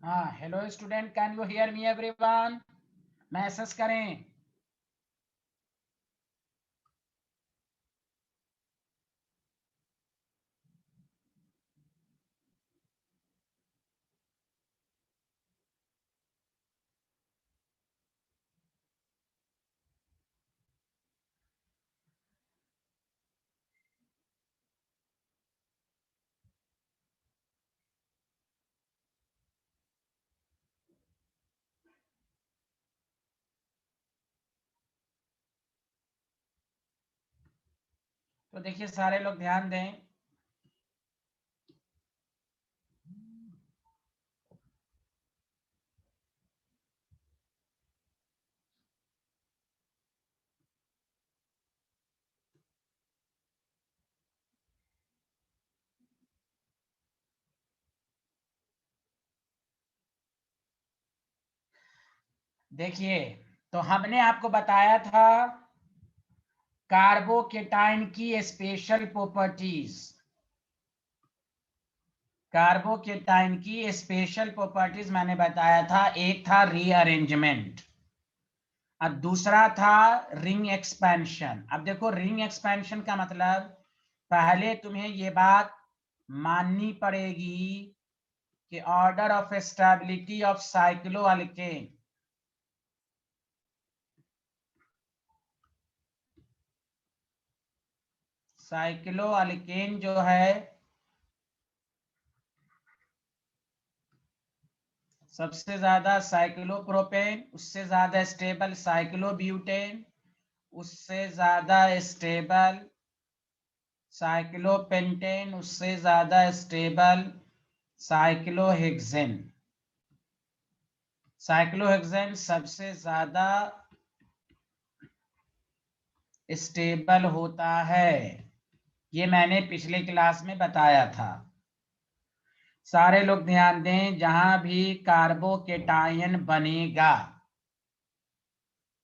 हाँ, hello student, can you hear me everyone? Message करें। तो देखिए सारे लोग ध्यान दें। देखिए, तो हमने आपको बताया था कार्बोकेटाइन की स्पेशल प्रॉपर्टीज। कार्बोकेटाइन की स्पेशल प्रॉपर्टीज मैंने बताया था। एक था रीअरेंजमेंट, अब दूसरा था रिंग एक्सपेंशन। अब देखो, रिंग एक्सपेंशन का मतलब, पहले तुम्हें ये बात माननी पड़ेगी कि ऑर्डर ऑफ स्टेबिलिटी ऑफ साइक्लोअल्केन, साइक्लोअल्केन जो है सबसे ज्यादा साइक्लोप्रोपेन, उससे ज्यादा स्टेबल साइक्लोब्यूटेन, उससे ज्यादा स्टेबल साइक्लोपेंटेन, उससे ज्यादा स्टेबल साइक्लोहेक्सेन। साइक्लोहेक्सेन सबसे ज्यादा स्टेबल होता है, ये मैंने पिछले क्लास में बताया था। सारे लोग ध्यान दें, जहां भी कार्बोकेटायन बनेगा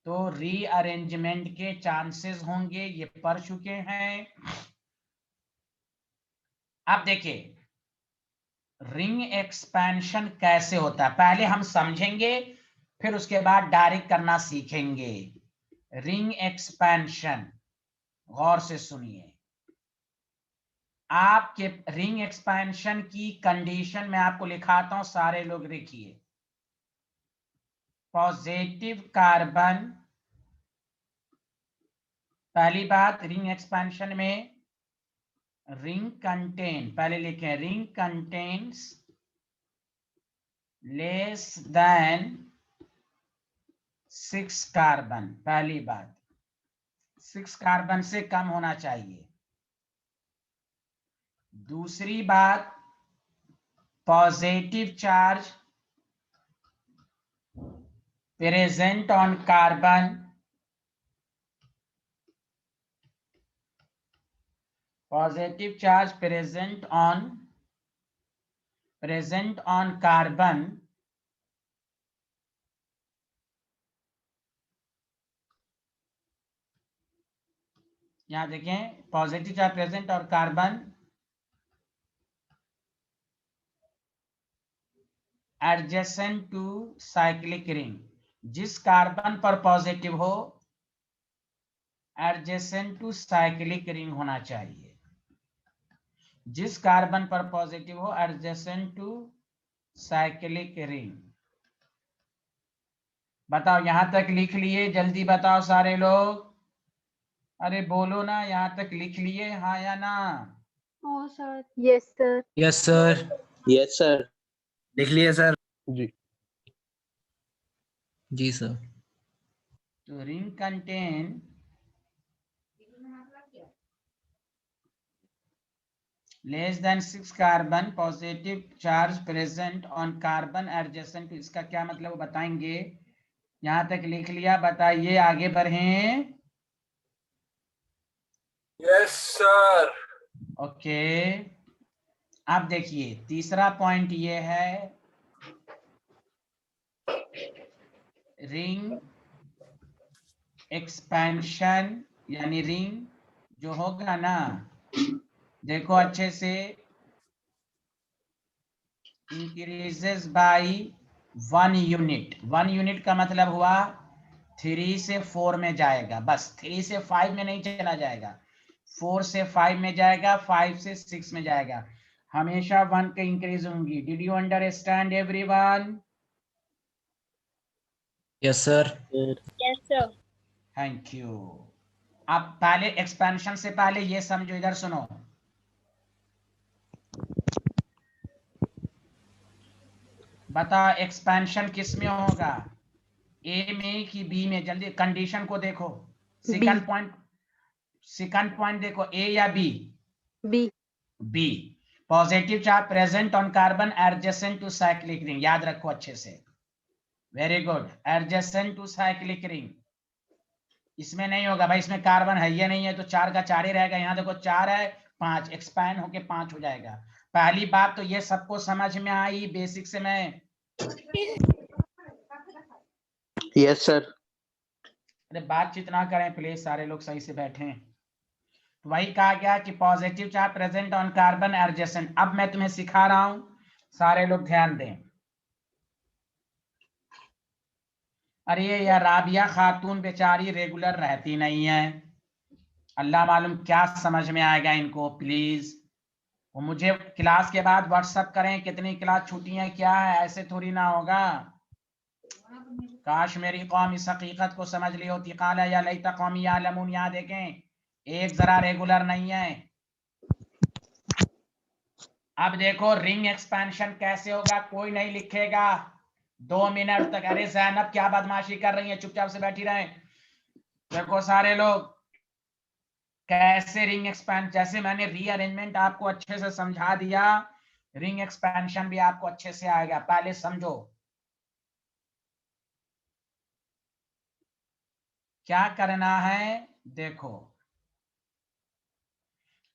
तो रीअरेंजमेंट के चांसेस होंगे, ये पढ़ चुके हैं। अब देखिए रिंग एक्सपेंशन कैसे होता है, पहले हम समझेंगे, फिर उसके बाद डायरेक्ट करना सीखेंगे। रिंग एक्सपेंशन, गौर से सुनिए। आपके रिंग एक्सपेंशन की कंडीशन में आपको लिखाता हूं, सारे लोग लिखिए। पॉजिटिव कार्बन, पहली बात रिंग एक्सपेंशन में रिंग कंटेन, पहले लिखें ring contains less than 6 carbon. पहली बात 6 कार्बन से कम होना चाहिए। दूसरी बात, positive charge present on carbon, positive charge present on carbon यहां देखें, पॉजिटिव चार्ज प्रेजेंट और carbon adjacent to cyclic ring. जिस कार्बन पर पॉजिटिव हो एडजेसेंट टू साइक्लिक रिंग होना चाहिए। जिस कार्बन पर पॉजिटिव हो एडजेसेंट टू साइक्लिक रिंग। बताओ, यहां तक लिख लिए? जल्दी बताओ सारे लोग, अरे बोलो ना, यहां तक लिख लिए, हाँ या ना? हाँ sir. Yes sir. Yes sir. Yes sir. लिख लिए सर। जी जी सर। तो ring contain less than 6 carbon, positive charge present on carbon adjacent, इसका क्या मतलब बताएंगे। यहां तक लिख लिया? बताइए, आगे बढ़ें। Yes sir. ओके, अब देखिए तीसरा पॉइंट ये है, रिंग एक्सपेंशन, यानी रिंग जो होगा ना, देखो अच्छे से, इंक्रीजेस बाई 1 यूनिट। 1 यूनिट का मतलब हुआ 3 से 4 में जाएगा, बस 3 से 5 में नहीं चला जाएगा, 4 से 5 में जाएगा, 5 से 6 में जाएगा, हमेशा 1 के इंक्रीज होंगी। Did you understand everyone? Yes sir. Yes, sir. Thank you. अब पहले एक्सपेंशन से पहले ये समझो, इधर सुनो। बता एक्सपेंशन किस में होगा, ए में कि बी में? जल्दी कंडीशन को देखो। सेकंड पॉइंट देखो, ए या B? B. B. Positive charge present on carbon adjacent to cyclic ring, याद रखो अच्छे से। Very good, adjacent to cyclic ring. इसमें नहीं होगा भाई, इसमें कार्बन है या नहीं है, तो 4 का 4 ही रहेगा। यहाँ देखो 4 है, 5 एक्सपैंड होके 5 हो जाएगा। पहली बात तो ये सबको समझ में आई बेसिक से? मैं यस सर। अरे बातचीत ना करें प्लीज, सारे लोग सही से बैठे हैं। तो वही कहा गया कि positive charge present on carbon adjacent. अब मैं तुम्हें सिखा रहा हूं, सारे लोग ध्यान दें। अरे यार राबिया खातून बेचारी रेगुलर रहती नहीं है, अल्लाह मालूम क्या समझ में आएगा इनको। प्लीज वो मुझे क्लास के बाद व्हाट्सएप करें कितनी क्लास छूटी है क्या है, ऐसे थोड़ी ना होगा। काश मेरी कौम इस हकीकत को समझ ली होती। काला या लैता कौमी यालमून, यहाँ देखें एक जरा रेगुलर नहीं है। अब देखो रिंग एक्सपेंशन कैसे होगा, कोई नहीं लिखेगा 2 मिनट तक। अरे जैनब क्या बदमाशी कर रही है, चुपचाप से बैठी रहे। देखो सारे लोग कैसे रिंग एक्सपेंड, जैसे मैंने रीअरेंजमेंट आपको अच्छे से समझा दिया, रिंग एक्सपेंशन भी आपको अच्छे से आएगा। पहले समझो क्या करना है। देखो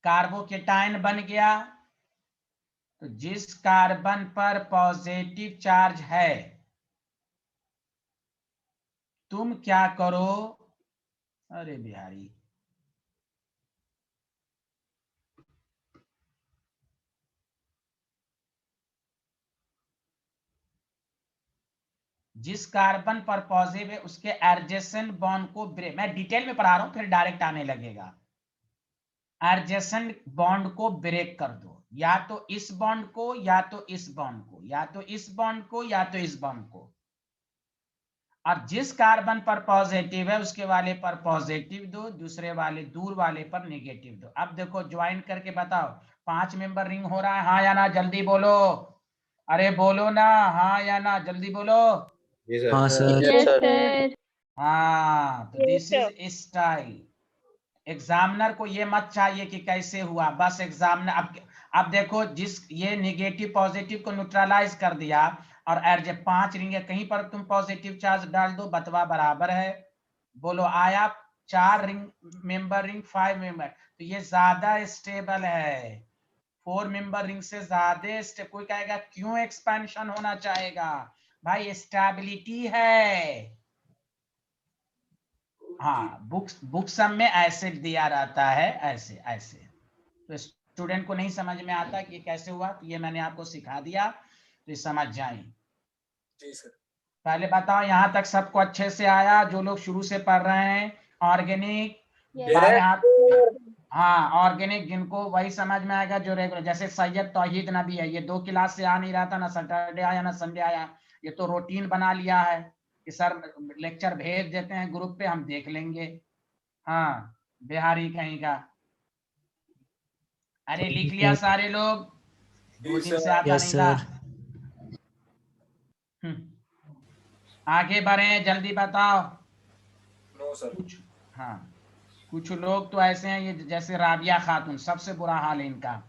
कार्बोकेटाइन बन गया, तो जिस कार्बन पर पॉजिटिव चार्ज है तुम क्या करो, अरे बिहारी जिस कार्बन पर पॉजिटिव है उसके एडजेसेंट बॉन्ड को ब्रेक, मैं डिटेल में पढ़ा रहा हूं फिर डायरेक्ट आने लगेगा। एडजेसेंट बॉन्ड को ब्रेक कर दो, या तो इस बॉन्ड को या तो इस बॉन्ड को, या तो इस बॉन्ड को या तो इस बॉन्ड को। और जिस कार्बन पर पॉजिटिव है उसके वाले पर पॉजिटिव दो, दूसरे वाले दूर वाले पर नेगेटिव दो। अब देखो ज्वाइन करके बताओ 5 मेंबर रिंग हो रहा है, हाँ या ना? जल्दी बोलो, अरे बोलो ना, हाँ या ना, जल्दी बोलो। हाँ सर। Yes, sir. हाँ, तो Yes, this sir. Is style. Examiner को ये मत चाहिए कि कैसे हुआ, बस एग्जामिनर अब देखो जिस ये नेगेटिव पॉजिटिव को न्यूट्रलाइज कर दिया, और एरजे 5 रिंग है, कहीं पर तुम पॉजिटिव चार्ज डाल दो, बतवा बराबर है। बोलो आया 4 रिंग मेंबर रिंग 5 मेंबर, तो ये ज्यादा स्टेबल है। 4 मेंबर रिंग से ज्यादा कोई कहेगा क्यों एक्सपेंशन होना चाहेगा, भाई स्टेबिलिटी है। हाँ बुक सब में ऐसे दिया रहता है, ऐसे ऐसे। तो स्टूडेंट को नहीं समझ में आता कि कैसे हुआ, तो ये मैंने आपको सिखा दिया, तो ये समझ जाए। जी सर। पहले बताओ यहाँ तक सबको अच्छे से आया, जो लोग शुरू से पढ़ रहे हैं? Organic Yes. बाएं हाथ, हाँ ऑर्गेनिक जिनको वही समझ में आएगा जो रेगुलर, जैसे सैयद तौहीद नबी है, ये 2 क्लास से आ नहीं रहा था, ना सैटरडे आया ना संडे आया, ये तो रूटीन बना लिया है कि सर लेक्चर भेज देते हैं ग्रुप पे, हम देख लेंगे। हाँ बिहारी कहीं का। अरे लिख लिया सारे लोग? 2 दिन से आता यस नहीं था। सर। आगे बढ़े, जल्दी बताओ। No sir. कुछ हाँ कुछ लोग तो ऐसे हैं, ये जैसे राबिया खातून, सबसे बुरा हाल है इनका।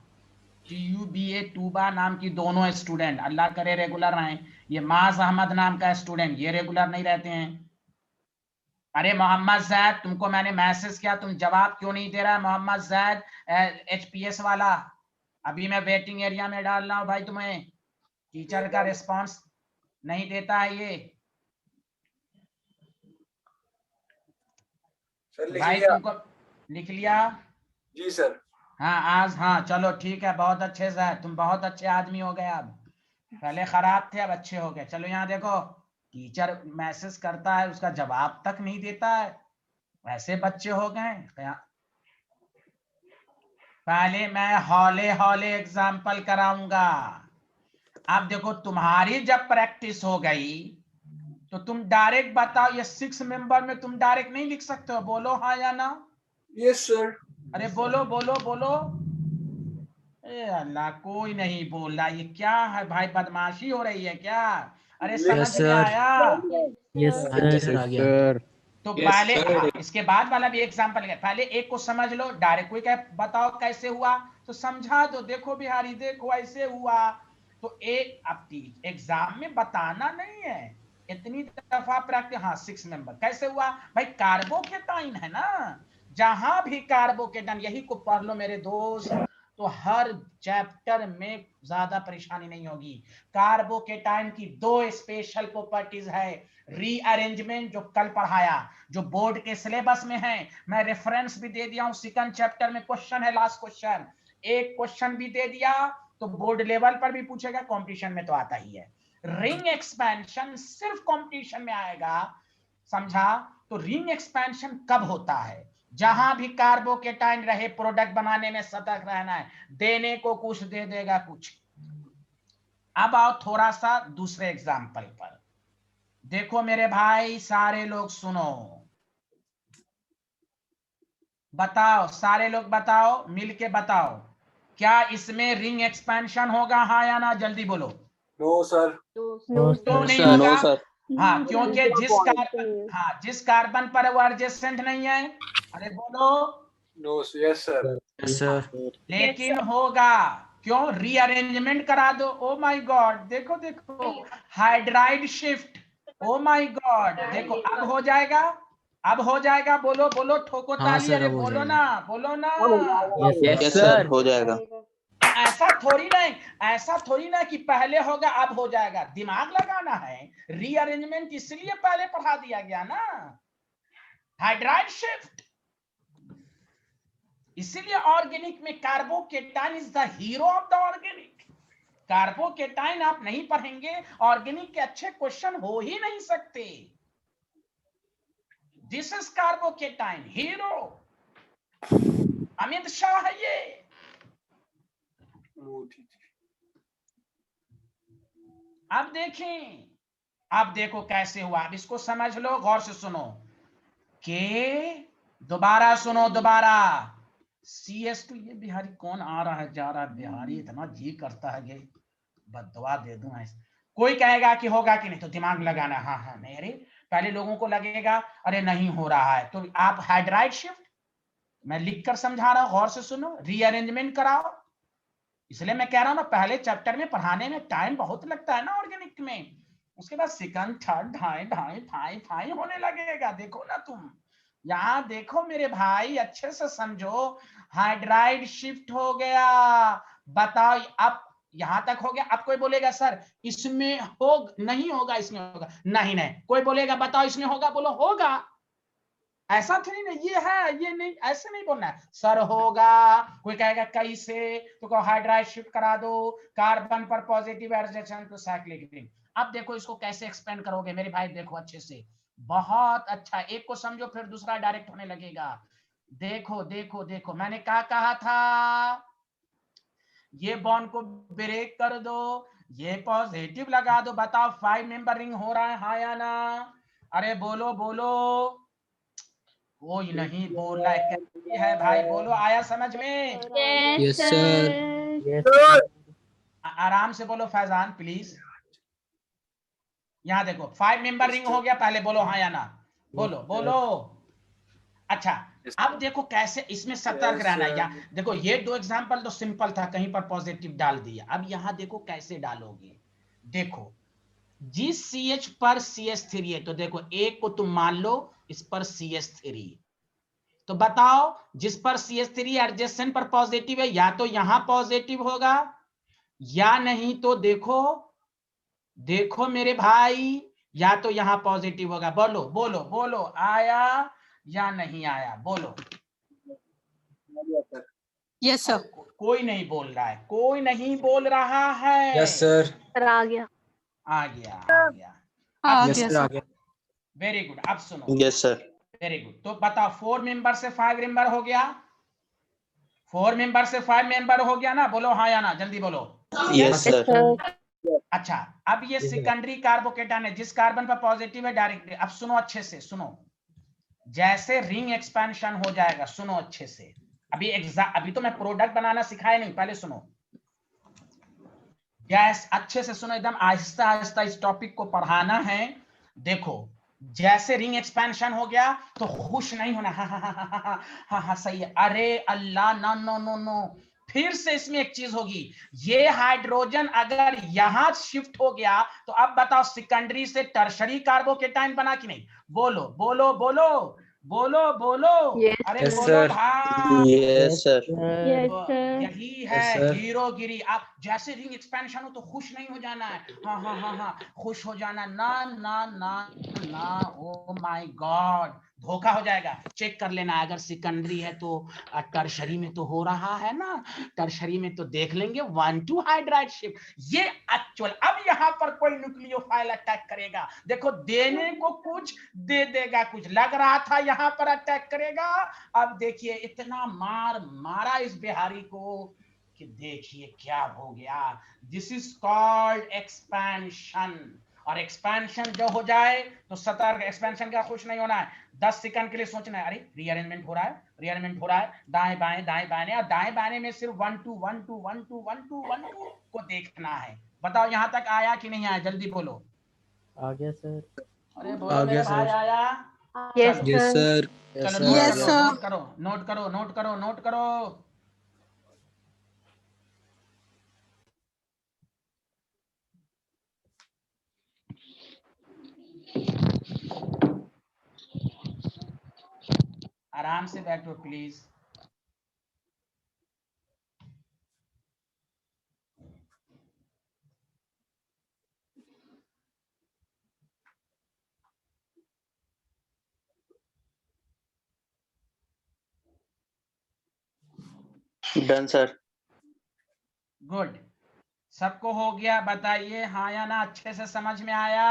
TUBA टूबा नाम की दोनों स्टूडेंट, अल्लाह करे रेगुलर रहें। ये माज अहमद नाम का स्टूडेंट, ये रेगुलर नहीं रहते हैं। अरे मोहम्मद जैद, तुमको मैंने मैसेज किया, तुम जवाब क्यों नहीं दे रहा है? मोहम्मद जैद HPS वाला, अभी मैं वेटिंग एरिया में डाल रहा हूँ भाई तुम्हें, टीचर का रिस्पांस नहीं देता है ये। सर लिख भाई लिया। तुमको लिख लिया? जी सर। हाँ आज, हाँ चलो ठीक है, बहुत अच्छे से, तुम बहुत अच्छे आदमी हो गए अब। पहले खराब थे अब अच्छे हो गए। चलो यहाँ देखो, टीचर मैसेज करता है उसका जवाब तक नहीं देता है, वैसे बच्चे हो गए। पहले मैं हौले हौले एग्जाम्पल कराऊंगा। अब देखो तुम्हारी जब प्रैक्टिस हो गई तो तुम डायरेक्ट बताओ, ये 6 मेंबर में तुम डायरेक्ट नहीं लिख सकते हो, बोलो हाँ या ना। Yes, sir. अरे बोलो बोलो बोलो। ए अल्लाह, कोई नहीं बोल रहा, ये क्या है भाई, बदमाशी हो रही है क्या? अरे Yes, समझ में sir. आया? यस हाँ जी सर, आ गया। तो Yes, पहले sir. हाँ, इसके बाद वाला भी एग्जाम्पल है। पहले एक को समझ लो, डायरेक्ट कोई कहे बताओ कैसे हुआ तो समझा दो, देखो बिहारी देखो ऐसे हुआ। तो एक अब एग्जाम में बताना नहीं है, इतनी दफा प्रैक्टिस। हाँ 6 मेंबर कैसे हुआ भाई, कार्बोकेटाइन है ना, जहां भी कार्बोकेटाइन, यही को पढ़ लो मेरे दोस्त, तो हर चैप्टर में ज्यादा परेशानी नहीं होगी। कार्बोकेटाइन की 2 स्पेशल प्रॉपर्टीज है, रीअरेंजमेंट जो कल पढ़ाया, जो बोर्ड के सिलेबस में है, मैं रेफरेंस भी दे दिया हूं, सेकंड चैप्टर में क्वेश्चन है, लास्ट क्वेश्चन, एक क्वेश्चन भी दे दिया, तो बोर्ड लेवल पर भी पूछेगा, कंपटीशन में तो आता ही है। रिंग एक्सपेंशन सिर्फ कंपटीशन में आएगा, समझा? तो रिंग एक्सपेंशन कब होता है, जहां भी कार्बोकेटाइन रहे, प्रोडक्ट बनाने में सतर्क रहना है, देने को कुछ दे देगा कुछ। अब आओ थोड़ा सा दूसरे एग्जाम्पल पर, देखो मेरे भाई सारे लोग सुनो, बताओ सारे लोग बताओ, मिलके बताओ, क्या इसमें रिंग एक्सपेंशन होगा हाँ या ना, जल्दी बोलो। No, sir. No, क्यों नहीं sir. होगा? No, sir. हाँ क्योंकि जिस कार्बन, हाँ जिस कार्बन पर वो एडजेसेंट नहीं है, अरे बोलो। No, sir. Yes, sir. Yes sir. लेकिन होगा, क्यों? रीअरेंजमेंट करा दो। ओ माय गॉड, देखो देखो, hydride shift, oh my God, देखो अब हो जाएगा, अब हो जाएगा, बोलो बोलो, ठोको हाँ ताली, सर, अरे अब हो बोलो जाएगा। ना, बोलो ना। यस यस सर हो जाएगा। ऐसा थोड़ी नहीं, ऐसा थोड़ी ना कि पहले होगा अब हो जाएगा, दिमाग लगाना है। रीअरेंजमेंट इसलिए पहले पढ़ा दिया गया ना, हाइड्राइड शिफ्ट। इसीलिए ऑर्गेनिक में carbocation is the hero of the organic. Carbocation आप नहीं पढ़ेंगे, ऑर्गेनिक के अच्छे क्वेश्चन हो ही नहीं सकते। This is carbocation hero, Amit Shah है ये। अब देखें, अब देखो कैसे हुआ, अब इसको समझ लो, गौर से सुनो, के दोबारा सुनो, दोबारा CS2, ये बिहारी कौन आ रहा है जा रहा है, बिहारी इतना जी करता है ये बददुआ दे दूं ऐसे। कोई कहेगा कि होगा कि नहीं, तो दिमाग लगाना, हाँ हाँ नहीं, अरे पहले लोगों को लगेगा अरे नहीं हो रहा है, तो आप हाइड्राइड शिफ्ट, मैं लिखकर समझा रहा हूं, गौर से सुनो, रीअरेंजमेंट कराओ। इसलिए मैं कह रहा हूं ना, पहले चैप्टर में पढ़ाने में टाइम बहुत लगता है ना ऑर्गेनिक में, उसके बाद सेकंड थर्ड ढाई ढाई फाई फाई होने लगेगा। देखो ना तुम, यहाँ देखो मेरे भाई, अच्छे से समझो, हाइड्राइड शिफ्ट हो गया, बताओ अब यहां तक हो गया। अब कोई बोलेगा सर इसमें हो नहीं होगा, इसमें होगा, नहीं नहीं, कोई बोलेगा बताओ इसमें होगा, बोलो होगा, ऐसा थोड़ी ना ये है ये नहीं, ऐसे नहीं बोलना है सर होगा। कोई कहेगा कैसे, तो कहो हाइड्राइड शिफ्ट करा दो, कार्बन पर पॉजिटिव एडजेशन तो साइक्लिक रिंग। अब देखो इसको कैसे एक्सपेंड करोगे मेरे भाई, देखो अच्छे से, बहुत अच्छा, एक को समझो फिर दूसरा डायरेक्ट होने लगेगा। देखो देखो देखो, मैंने क्या कहा था, ये बॉन्ड को ब्रेक कर दो, ये पॉजिटिव लगा दो, बताओ 5 मेंबर रिंग हो रहा है हाँ या ना, अरे बोलो बोलो। कोई नहीं बोल रहा है, कैसी है भाई, बोलो, आया समझ में? Yes sir. आराम से बोलो फैजान प्लीज। यहाँ देखो 5 मेंबर रिंग हो गया, पहले बोलो हाँ या ना, बोलो बोलो। अच्छा अब देखो कैसे इसमें सतर्क रहना है, या देखो ये 2 एग्जांपल तो सिंपल था, कहीं पर पॉजिटिव डाल दिया, अब यहाँ देखो कैसे डालोगे। देखो जिस CH पर CH3 है, तो देखो एक को तुम मान लो इस पर CH3, तो बताओ जिस पर CH3 एडजेसेंट पर पॉजिटिव है, या तो यहां पॉजिटिव होगा या नहीं, तो देखो देखो मेरे भाई, या तो यहां पॉजिटिव होगा, बोलो बोलो बोलो, आया या नहीं आया, बोलो। Yes, sir. कोई नहीं बोल रहा है, कोई नहीं बोल रहा है। Yes, sir. सर आ गया। आ गया, आ गया। हाँ, Yes, yes, sir. आ sir. गया. Very good. अब सुनो, Yes, sir. Very good. तो बताओ 4 मेंबर से 5 मेंबर हो गया, 4 मेंबर से 5 मेंबर हो गया ना? बोलो हाँ या ना, जल्दी बोलो। Yes, sir. अच्छा, अब ये सेकेंडरी कार्बोकेटायन है, जिस कार्बन पर पॉजिटिव है डायरेक्टली। अब सुनो अच्छे से, सुनो। जैसे रिंग एक्सपेंशन हो जाएगा, सुनो अच्छे से। अभी तो मैं प्रोडक्ट बनाना सिखाया नहीं, पहले सुनो। गैस अच्छे से सुनो, एकदम आहिस्ता आहिस्ता इस टॉपिक को पढ़ाना है। देखो, जैसे रिंग एक्सपेंशन हो गया तो खुश नहीं होना, हाँ हाँ हाँ हाँ हाँ हाँ हाँ सही है, अरे अल्लाह, नो नो नो नो। फिर से इसमें एक चीज होगी, ये हाइड्रोजन अगर यहां शिफ्ट हो गया तो अब बताओ सेकेंडरी से टर्शरी कार्बोकेटायन बना कि नहीं? बोलो बोलो बोलो बोलो बोलो। Yes, अरे Yes, बोलो sir. भाई। Yes, sir. Yes, तो sir. यही Yes, है sir. हीरो गिरी। आप जैसे रिंग एक्सपेंशन हो तो खुश नहीं हो जाना है, हाँ हाँ हाँ हाँ खुश हो जाना, ना ना ना ना। ओ माय गॉड, धोखा हो जाएगा। चेक कर लेना, अगर सेकेंडरी है तो टर्शरी में तो हो रहा है ना, टर्शरी में तो देख लेंगे 1,2 हाइड्राइड शिफ्ट। ये एक्चुअल, अब यहाँ पर कोई न्यूक्लियोफाइल अटैक करेगा, देखो देने को कुछ दे देगा कुछ, लग रहा था यहाँ पर अटैक करेगा। अब देखिए इतना मार मारा इस बिहारी को कि देखिए क्या हो गया। This is called expansion. और एक्सपेंशन जो हो जाए तो सतर्क, एक्सपेंशन का खुश नहीं होना है, 10 सेकंड के लिए सोचना है, अरे रीअरेंजमेंट हो रहा है, रीअरेंजमेंट हो रहा है, दाएं बाएं दाएं बाएं, और दाएं बाएं में सिर्फ 1 2 1 2 1 2 1 2 1 2 को देखना है। बताओ यहां तक आया कि नहीं आया, जल्दी बोलो। आ गया सर. अरे आ बोलो मेरे गया भाई, सर. आया? Yes, चलो Yes, sir. sir. Yes, चलो sir. नोट आ Yes, कर लो, गया. sir. नोट करो, नोट करो, नोट करो, नोट करो। आराम से बैठो प्लीज। Done, sir. गुड, सबको हो गया? बताइए हाँ या ना, अच्छे से समझ में आया?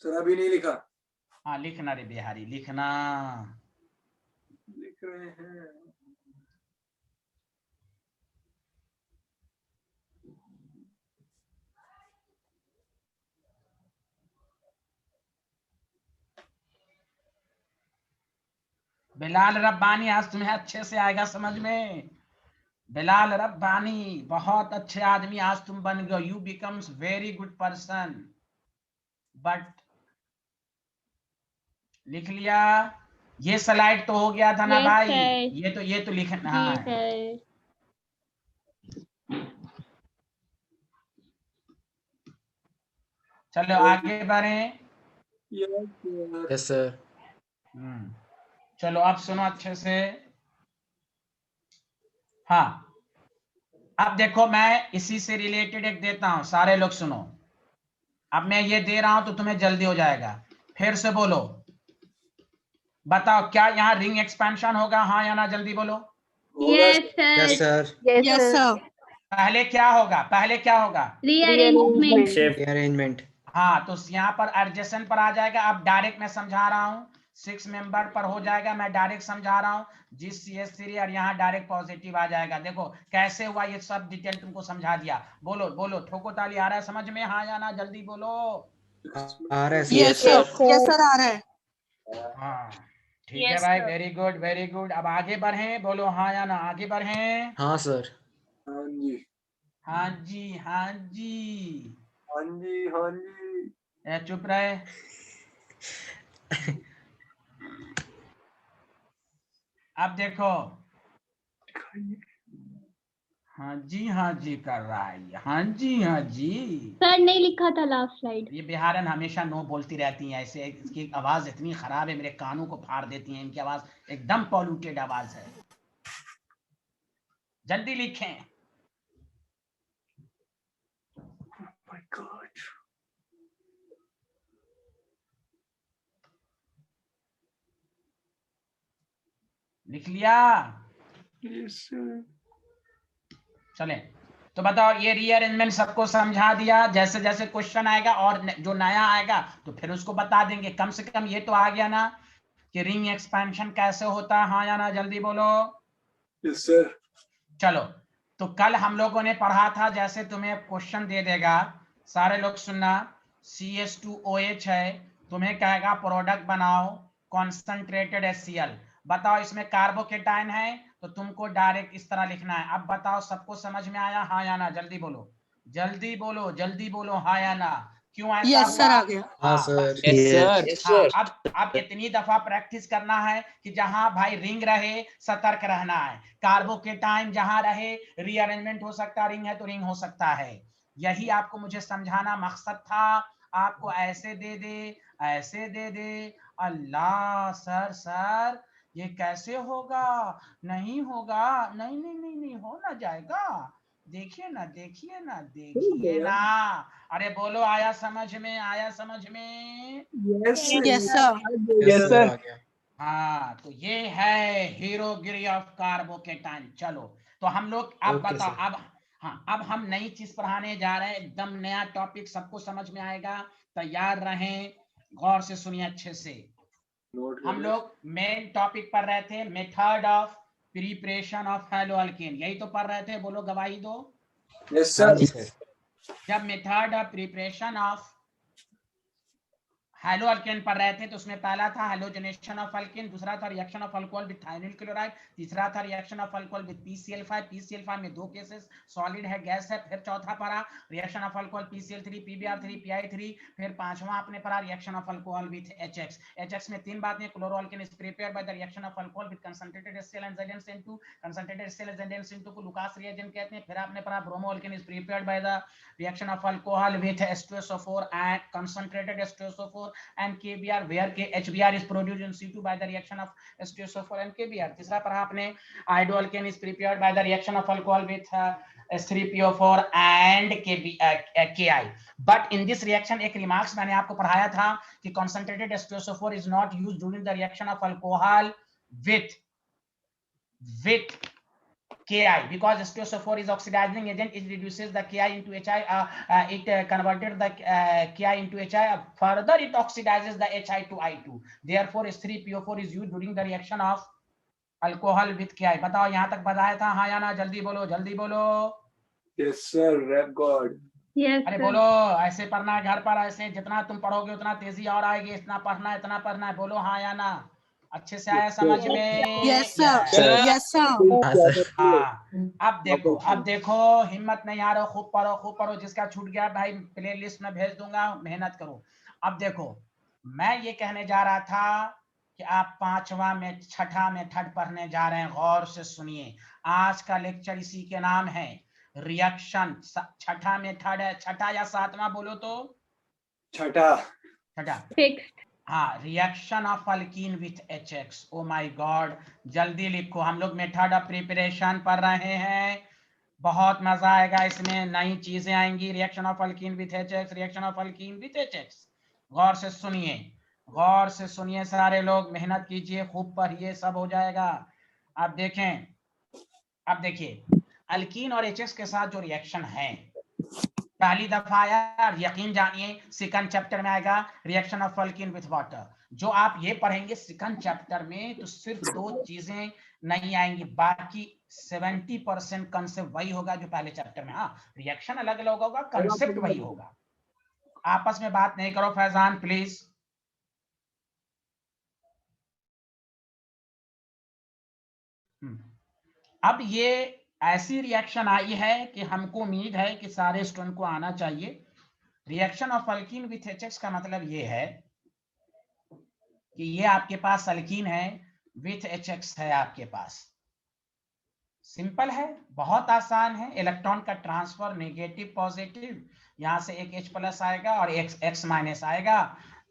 सर अभी नहीं लिखा, हाँ लिखना रे बिहारी, लिखना। लिख रहे हैं। बिलाल रब्बानी, आज तुम्हें अच्छे से आएगा समझ में। बिलाल रब्बानी बहुत अच्छे आदमी आज तुम बन गए, U becomes very good person. But लिख लिया? ये स्लाइड तो हो गया था ना Yes, भाई? sir. ये तो लिखना जी है। सर। चलो आगे बढ़े। Yes, sir. Yes, sir. चलो अब सुनो अच्छे से। हाँ, अब देखो मैं इसी से रिलेटेड एक देता हूं, सारे लोग सुनो। अब मैं ये दे रहा हूं तो तुम्हें जल्दी हो जाएगा। फिर से बोलो, बताओ क्या यहाँ रिंग एक्सपेंशन होगा, हाँ या ना, जल्दी बोलो। होगा Yes, Yes, sir. sir. Yes, Yes, sir. sir. पहले क्या होगा, पहले क्या होगा? Rearrangement. Shape arrangement. हाँ, तो यहाँ पर एडजेसेंट पर आ जाएगा। अब डायरेक्ट मैं समझा रहा हूँ, 6 मेंबर पर हो जाएगा, मैं डायरेक्ट समझा रहा हूँ। GCH3 और यहाँ डायरेक्ट पॉजिटिव आ जाएगा। देखो कैसे हुआ, ये सब डिटेल तुमको समझा दिया। बोलो बोलो, ठोको ताली, आ रहा है समझ में, हाँ या ना, जल्दी बोलो। आ रहा है sir. Yes, sir. Yes, sir. आ रहा है. हाँ ठीक है भाई, वेरी गुड वेरी गुड। अब आगे बढ़ें, बोलो हाँ या ना, आगे बढ़ें। हाँ सर. हाँ जी, हाँ जी हाँ जी। हाँ जी, हाँ जी। चुप रहे। अब देखो, हाँ जी कर रहा है ये, हाँ जी। सर नहीं लिखा था लास्ट स्लाइड। ये बिहारन हमेशा नो बोलती रहती हैं ऐसे, इसकी आवाज इतनी खराब है, मेरे कानों को फाड़ देती हैं, इनकी आवाज एकदम पॉल्यूटेड आवाज है। जल्दी लिखें। My God. लिख लिया? Yes, sir. चले, तो बताओ ये रीअरेंजमेंट सबको समझा दिया। जैसे जैसे क्वेश्चन आएगा और जो नया आएगा तो फिर उसको बता देंगे। कम से कम ये तो आ गया ना कि रिंग एक्सपेंशन कैसे होता है, हाँ या ना, जल्दी बोलो। Yes, sir. चलो, तो कल हम लोगों ने पढ़ा था, जैसे तुम्हें क्वेश्चन दे देगा, सारे लोग सुनना, CH2OH है, तुम्हें कहेगा प्रोडक्ट बनाओ कॉन्सेंट्रेटेड HCl, बताओ इसमें कार्बोकेटाइन है, तो तुमको डायरेक्ट इस तरह लिखना है। अब बताओ सबको समझ में आया, हाँ या ना, जल्दी बोलो, जल्दी बोलो, जल्दी बोलो, हाँ या ना। क्यों ऐसा यस सर हुआ? आ गया। हाँ सर। Yes, हाँ, sir. अब इतनी दफा प्रैक्टिस करना है कि जहां भाई रिंग रहे सतर्क रहना है, कार्बोकेटाइन जहां रहे रीअरेंजमेंट हो सकता है, रिंग है तो रिंग हो सकता है। यही आपको मुझे समझाना मकसद था। आपको ऐसे दे दे, ऐसे दे दे, अल्लाह सर सर ये कैसे होगा, नहीं होगा, नहीं नहीं नहीं नहीं, हो ना जाएगा, देखिए ना देखिए ना देखिए ना। अरे बोलो, आया समझ में, आया समझ में? Yes, sir. Yes sir. Yes sir आ गया। हाँ, तो ये है हीरोगिरी ऑफ कार्बोकेटाइन। चलो, तो हम लोग अब ओके बताओ, सर। अब हाँ, अब हम नई चीज पढ़ाने जा रहे हैं, एकदम नया टॉपिक, सबको समझ में आएगा। तैयार रहें, गौर से सुनिए अच्छे से। Note हम कर लोग मेन टॉपिक पढ़ रहे थे, मेथड ऑफ प्रिपरेशन ऑफ हैलोअल्केन, यही तो पढ़ रहे थे, बोलो गवाही दो। ले। Yes, हाँ sir. जी सर। जब method of preparation of hello alkane पढ़ रहे थे तो उसमें पहला था हेलोजनेशन ऑफ अल्केन, दूसरा था reaction of alcohol with thionyl chloride, तीसरा था reaction of alcohol with PCl5। PCl5 में दो केसेस, सॉलिड है, गैस है। फिर चौथा पढ़ा reaction of alcohol PCl3, PbR3, PI3। फिर पांचवा आपने पढ़ा reaction of alcohol with HX। HX में तीन बातें, chloroalkane is prepared by the reaction of alcohol with concentrated HCl and ZnCN2। Concentrated HCl and ZnCN2 को लुकास रिएजेंट कहते हैं। फिर आपने पढ़ा bromoalkane is prepared by the reaction of alcohol with H2SO4 and concentrated H2SO4 and KBr, where HBr is produced in C2 by the reaction of H2SO4 and KBr. तीसरा पढ़ा आपने iodoalkane is prepared by the reaction of alcohol with H3PO4 and Ki. But in this reaction एक remarks मैंने आपको पढ़ाया था कि concentrated H2SO4 is not used during the reaction of alcohol with Ki, because H2SO4 is oxidizing agent, it reduces the Ki into Hi, it converted the Ki into Hi, further it oxidizes the Hi to I2, therefore H3PO4 is used during the reaction of alcohol with Ki. बताओ यहाँ तक बताया था, हाँ या ना, जल्दी बोलो, जल्दी बोलो। Yes, sir. Rap God. Yes अरे सर। बोलो, ऐसे पढ़ना है घर पर, ऐसे जितना तुम पढ़ोगे उतना तेजी और आएगी, इतना पढ़ना है, बोलो हाँ या ना, अच्छे से आया समझ में? Yes sir. Sir. Yes sir. हाँ सर। हाँ, अब देखो, हिम्मत नहीं आ रहा, खूब पढ़ो, जिसका छूट गया भाई प्ले लिस्ट में भेज दूंगा, मेहनत करो। अब देखो, मैं ये कहने जा रहा था कि आप पांचवा में, छठा मेथड पढ़ने जा रहे हैं, गौर से सुनिए। आज का लेक्चर इसी के नाम है, रिएक्शन। छठा मेथड है, छठा या सातवां बोलो तो? छठा। छठा। फिक्स्ड। हाँ, reaction of alkene with HX। Oh my God, जल्दी लिखो, हम लोग मेथड ऑफ प्रिपरेशन पढ़ रहे हैं, बहुत मजा आएगा इसमें, नई चीजें आएंगी। Reaction of alkene with HX, reaction of alkene with HX। गौर से सुनिए, गौर से सुनिए, सारे लोग मेहनत कीजिए, खूब पढ़िए, सब हो जाएगा। अब देखें, अब देखिए, अल्कीन और HX के साथ जो रिएक्शन है, पहली दफा आया, यकीन जानिए सेकंड चैप्टर में आएगा reaction of alkene with water. जो आप ये पढ़ेंगे सेकंड चैप्टर में तो सिर्फ दो चीजें नहीं आएंगी, बाकी 70% कंसेप्ट वही होगा जो पहले चैप्टर में। हाँ, रिएक्शन अलग अलग होगा, कंसेप्ट वही होगा। आपस में बात नहीं करो फैजान प्लीज। अब ये ऐसी रिएक्शन आई है कि हमको उम्मीद है कि सारे स्टूडेंट को आना चाहिए। Reaction of alkene with HX का मतलब ये है कि ये आपके पास अल्कीन है, विथ HX है आपके पास। सिंपल है, बहुत आसान है। इलेक्ट्रॉन का ट्रांसफर नेगेटिव पॉजिटिव, यहां से एक H+ आएगा और एक X- आएगा,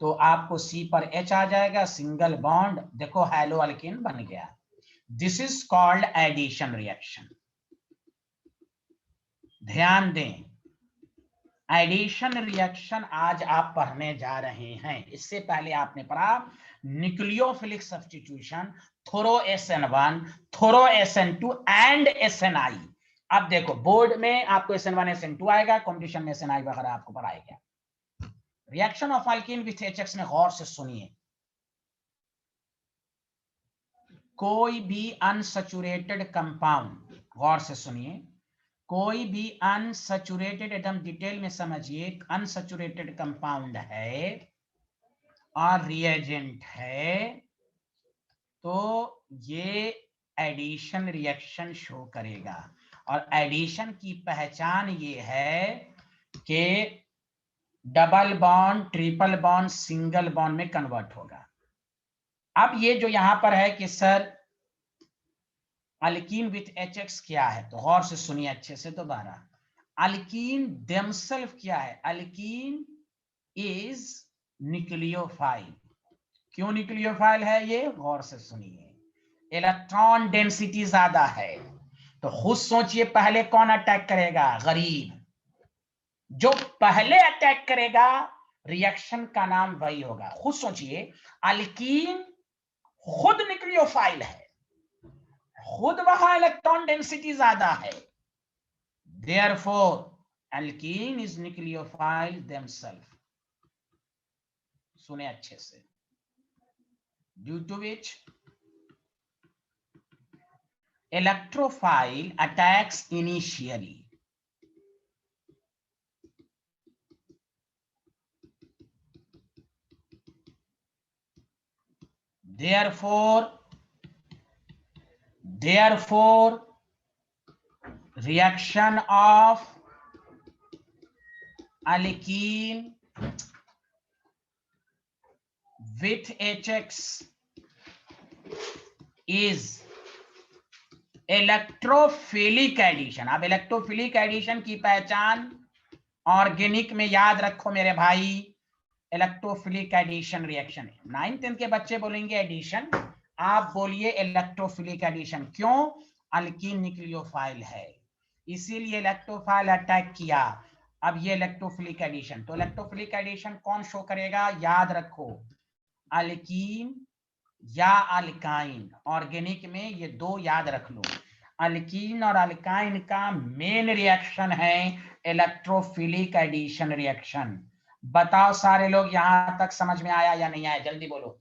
तो आपको C पर H आ जाएगा, सिंगल बॉन्ड, देखो हैलो अल्कीन बन गया। This is called addition reaction. ध्यान दें, एडिशन रिएक्शन आज आप पढ़ने जा रहे हैं। इससे पहले आपने पढ़ा nucleophilic substitution, thorough SN1, thorough SN2 and SNI। अब देखो बोर्ड में आपको SN1 SN2 आएगा, कंपटीशन में SNI वगैरह आपको पढ़ाएगा। Reaction of alkene with HX में गौर से सुनिए। कोई भी अनसैचुरेटेड कंपाउंड, गौर से सुनिए, कोई भी अनसैचुरेटेड, एकदम डिटेल में समझिए, अनसैचुरेटेड कंपाउंड है और रिएजेंट है तो ये एडिशन रिएक्शन शो करेगा। और एडिशन की पहचान ये है कि double bond, triple bond, single bond में कन्वर्ट होगा। अब ये जो यहां पर है कि सर अल्कीन विथ HX क्या है, तो गौर से सुनिए अच्छे से दोबारा। अल्कीन देमसेल्फ क्या है? Alkyne is nucleophile. क्यों न्यूक्लियोफाइल है ये? गौर से सुनिए। इलेक्ट्रॉन डेंसिटी ज्यादा है, तो खुद सोचिए पहले कौन अटैक करेगा? गरीब। जो पहले अटैक करेगा रिएक्शन का नाम वही होगा। खुद सोचिए, अल्कीन खुद न्यूक्लियोफाइल है, खुद वहां इलेक्ट्रॉन डेंसिटी ज्यादा है, therefore alkene is nucleophile themselves. सुने अच्छे से। Due to which electrophile attacks initially, therefore reaction of alkene with HX is electrophilic addition. अब इलेक्ट्रोफिलिक एडिशन की पहचान ऑर्गेनिक में याद रखो मेरे भाई। इलेक्ट्रोफिलिक एडिशन रिएक्शन है। 9th 10th के बच्चे बोलेंगे एडिशन, आप बोलिए इलेक्ट्रोफिलिक एडिशन। क्यों? अल्कीन न्यूक्लियोफाइल है, इसीलिए इलेक्ट्रोफाइल अटैक किया। अब ये इलेक्ट्रोफिलिक एडिशन, तो इलेक्ट्रोफिलिक एडिशन कौन शो करेगा? याद रखो, अल्कीन या अल्काइन। ऑर्गेनिक में ये दो याद रख लो, अल्कीन और अल्काइन का मेन रिएक्शन है इलेक्ट्रोफिलिक एडिशन रिएक्शन। बताओ सारे लोग, यहां तक समझ में आया या नहीं आया? जल्दी बोलो।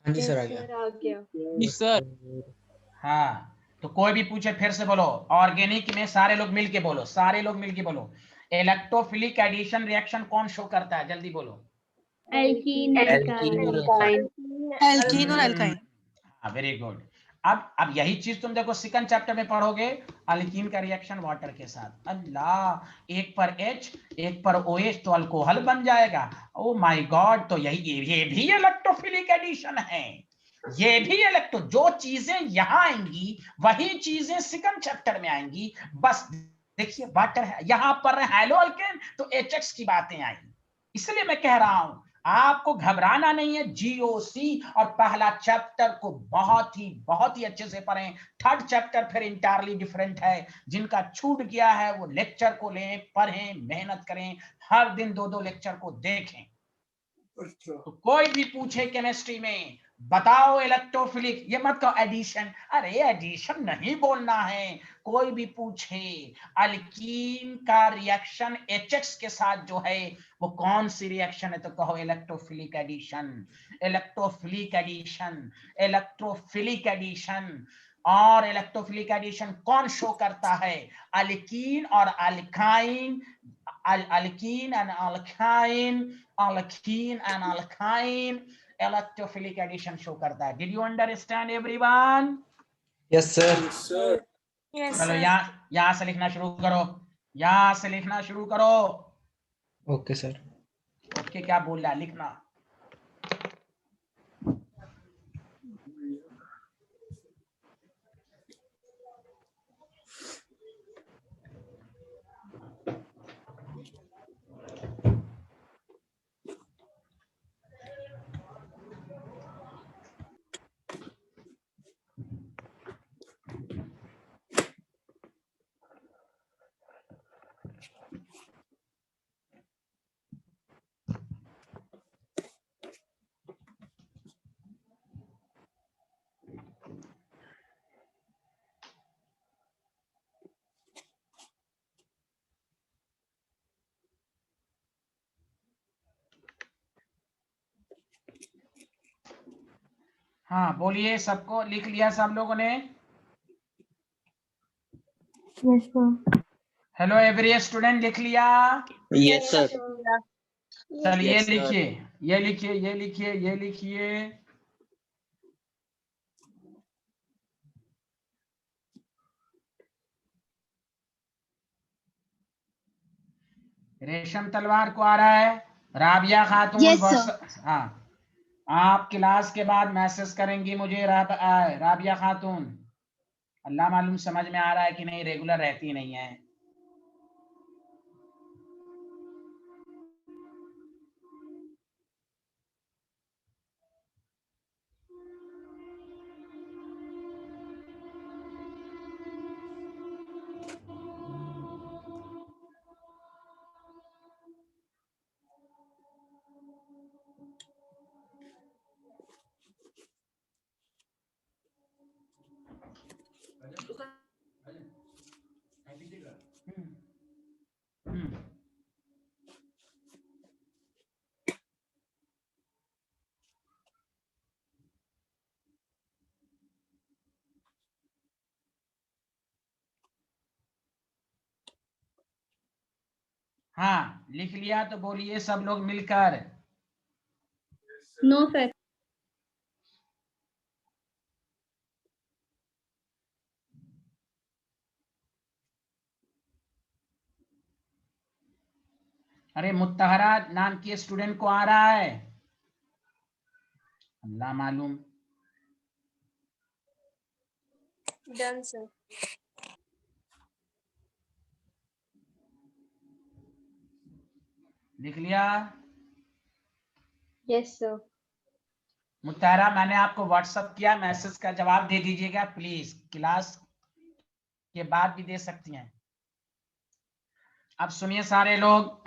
हाँ जी सर, आ गया। जी सर। हाँ, तो कोई भी पूछे फिर से बोलो। ऑर्गेनिक में सारे लोग मिलके बोलो, सारे लोग मिलके बोलो, इलेक्ट्रोफिलिक एडिशन रिएक्शन कौन शो करता है? जल्दी बोलो। Alkene alkyne. एल्कीन और एल्काइन। हाँ, वेरी गुड। अब यही चीज तुम देखो सेकंड चैप्टर में पढ़ोगे, अल्कीन का रिएक्शन वाटर के साथ। अल्लाह, एक पर H एक पर OH तो अल्कोहल बन जाएगा। ओ माय गॉड, तो ये भी इलेक्ट्रोफिलिक एडिशन है। ये भी इलेक्ट्रो, जो चीजें यहां आएंगी वही चीजें सेकंड चैप्टर में आएंगी। बस देखिए, वाटर है यहां पर, हेलो अल्केन, तो HX की बातें आई। इसलिए मैं कह रहा हूं आपको घबराना नहीं है। GOC और पहला चैप्टर को बहुत ही अच्छे से पढ़ें। थर्ड चैप्टर फिर इंटायरली डिफरेंट है। जिनका छूट गया है वो लेक्चर को लें, पढ़ें, मेहनत करें, हर दिन 2-2 लेक्चर को देखें। तो कोई भी पूछे केमिस्ट्री में, बताओ इलेक्ट्रोफिलिक, ये मत कहो एडिशन, अरे एडिशन नहीं बोलना है। कोई भी पूछे अल्कीन का रिएक्शन HX के साथ जो है वो कौन सी रिएक्शन है, तो कहो electrophilic addition, electrophilic addition, electrophilic addition. और इलेक्ट्रोफिलिक एडिशन कौन शो करता है? अल्कीन और alkyne, alkene and alkyne, alkene and alkyne electrophilic addition show करता है। Did you understand everyone? Yes sir. चलो यहाँ से लिखना शुरू करो, यहाँ से लिखना शुरू करो। Okay sir. ओके क्या बोल रहा है? लिखना। हाँ बोलिए, सबको लिख लिया सब लोगों ने? Yes, sir. Hello every student, लिख लिया? Yes, sir. चलिए Yes, sir. लिखिए, ये लिखिए, ये लिखिए, ये लिखिए। रेशम तलवार को आ रहा है? राबिया खातून Yes, sir. हाँ, आप क्लास के बाद मैसेज करेंगी मुझे। राबिया खातून, अल्लाह मालूम समझ में आ रहा है कि नहीं, रेगुलर रहती नहीं है। हाँ लिख लिया तो बोलिए सब लोग मिलकर। No, sir. अरे मुत्तहरा नाम की स्टूडेंट को आ रहा है? अल्लाह मालूम। Done, sir. लिख लिया? Yes, sir. मुत्तहरा, मैंने आपको व्हाट्सअप किया, मैसेज का जवाब दे दीजिएगा प्लीज। क्लास के बाद भी दे सकती हैं। अब सुनिए सारे लोग,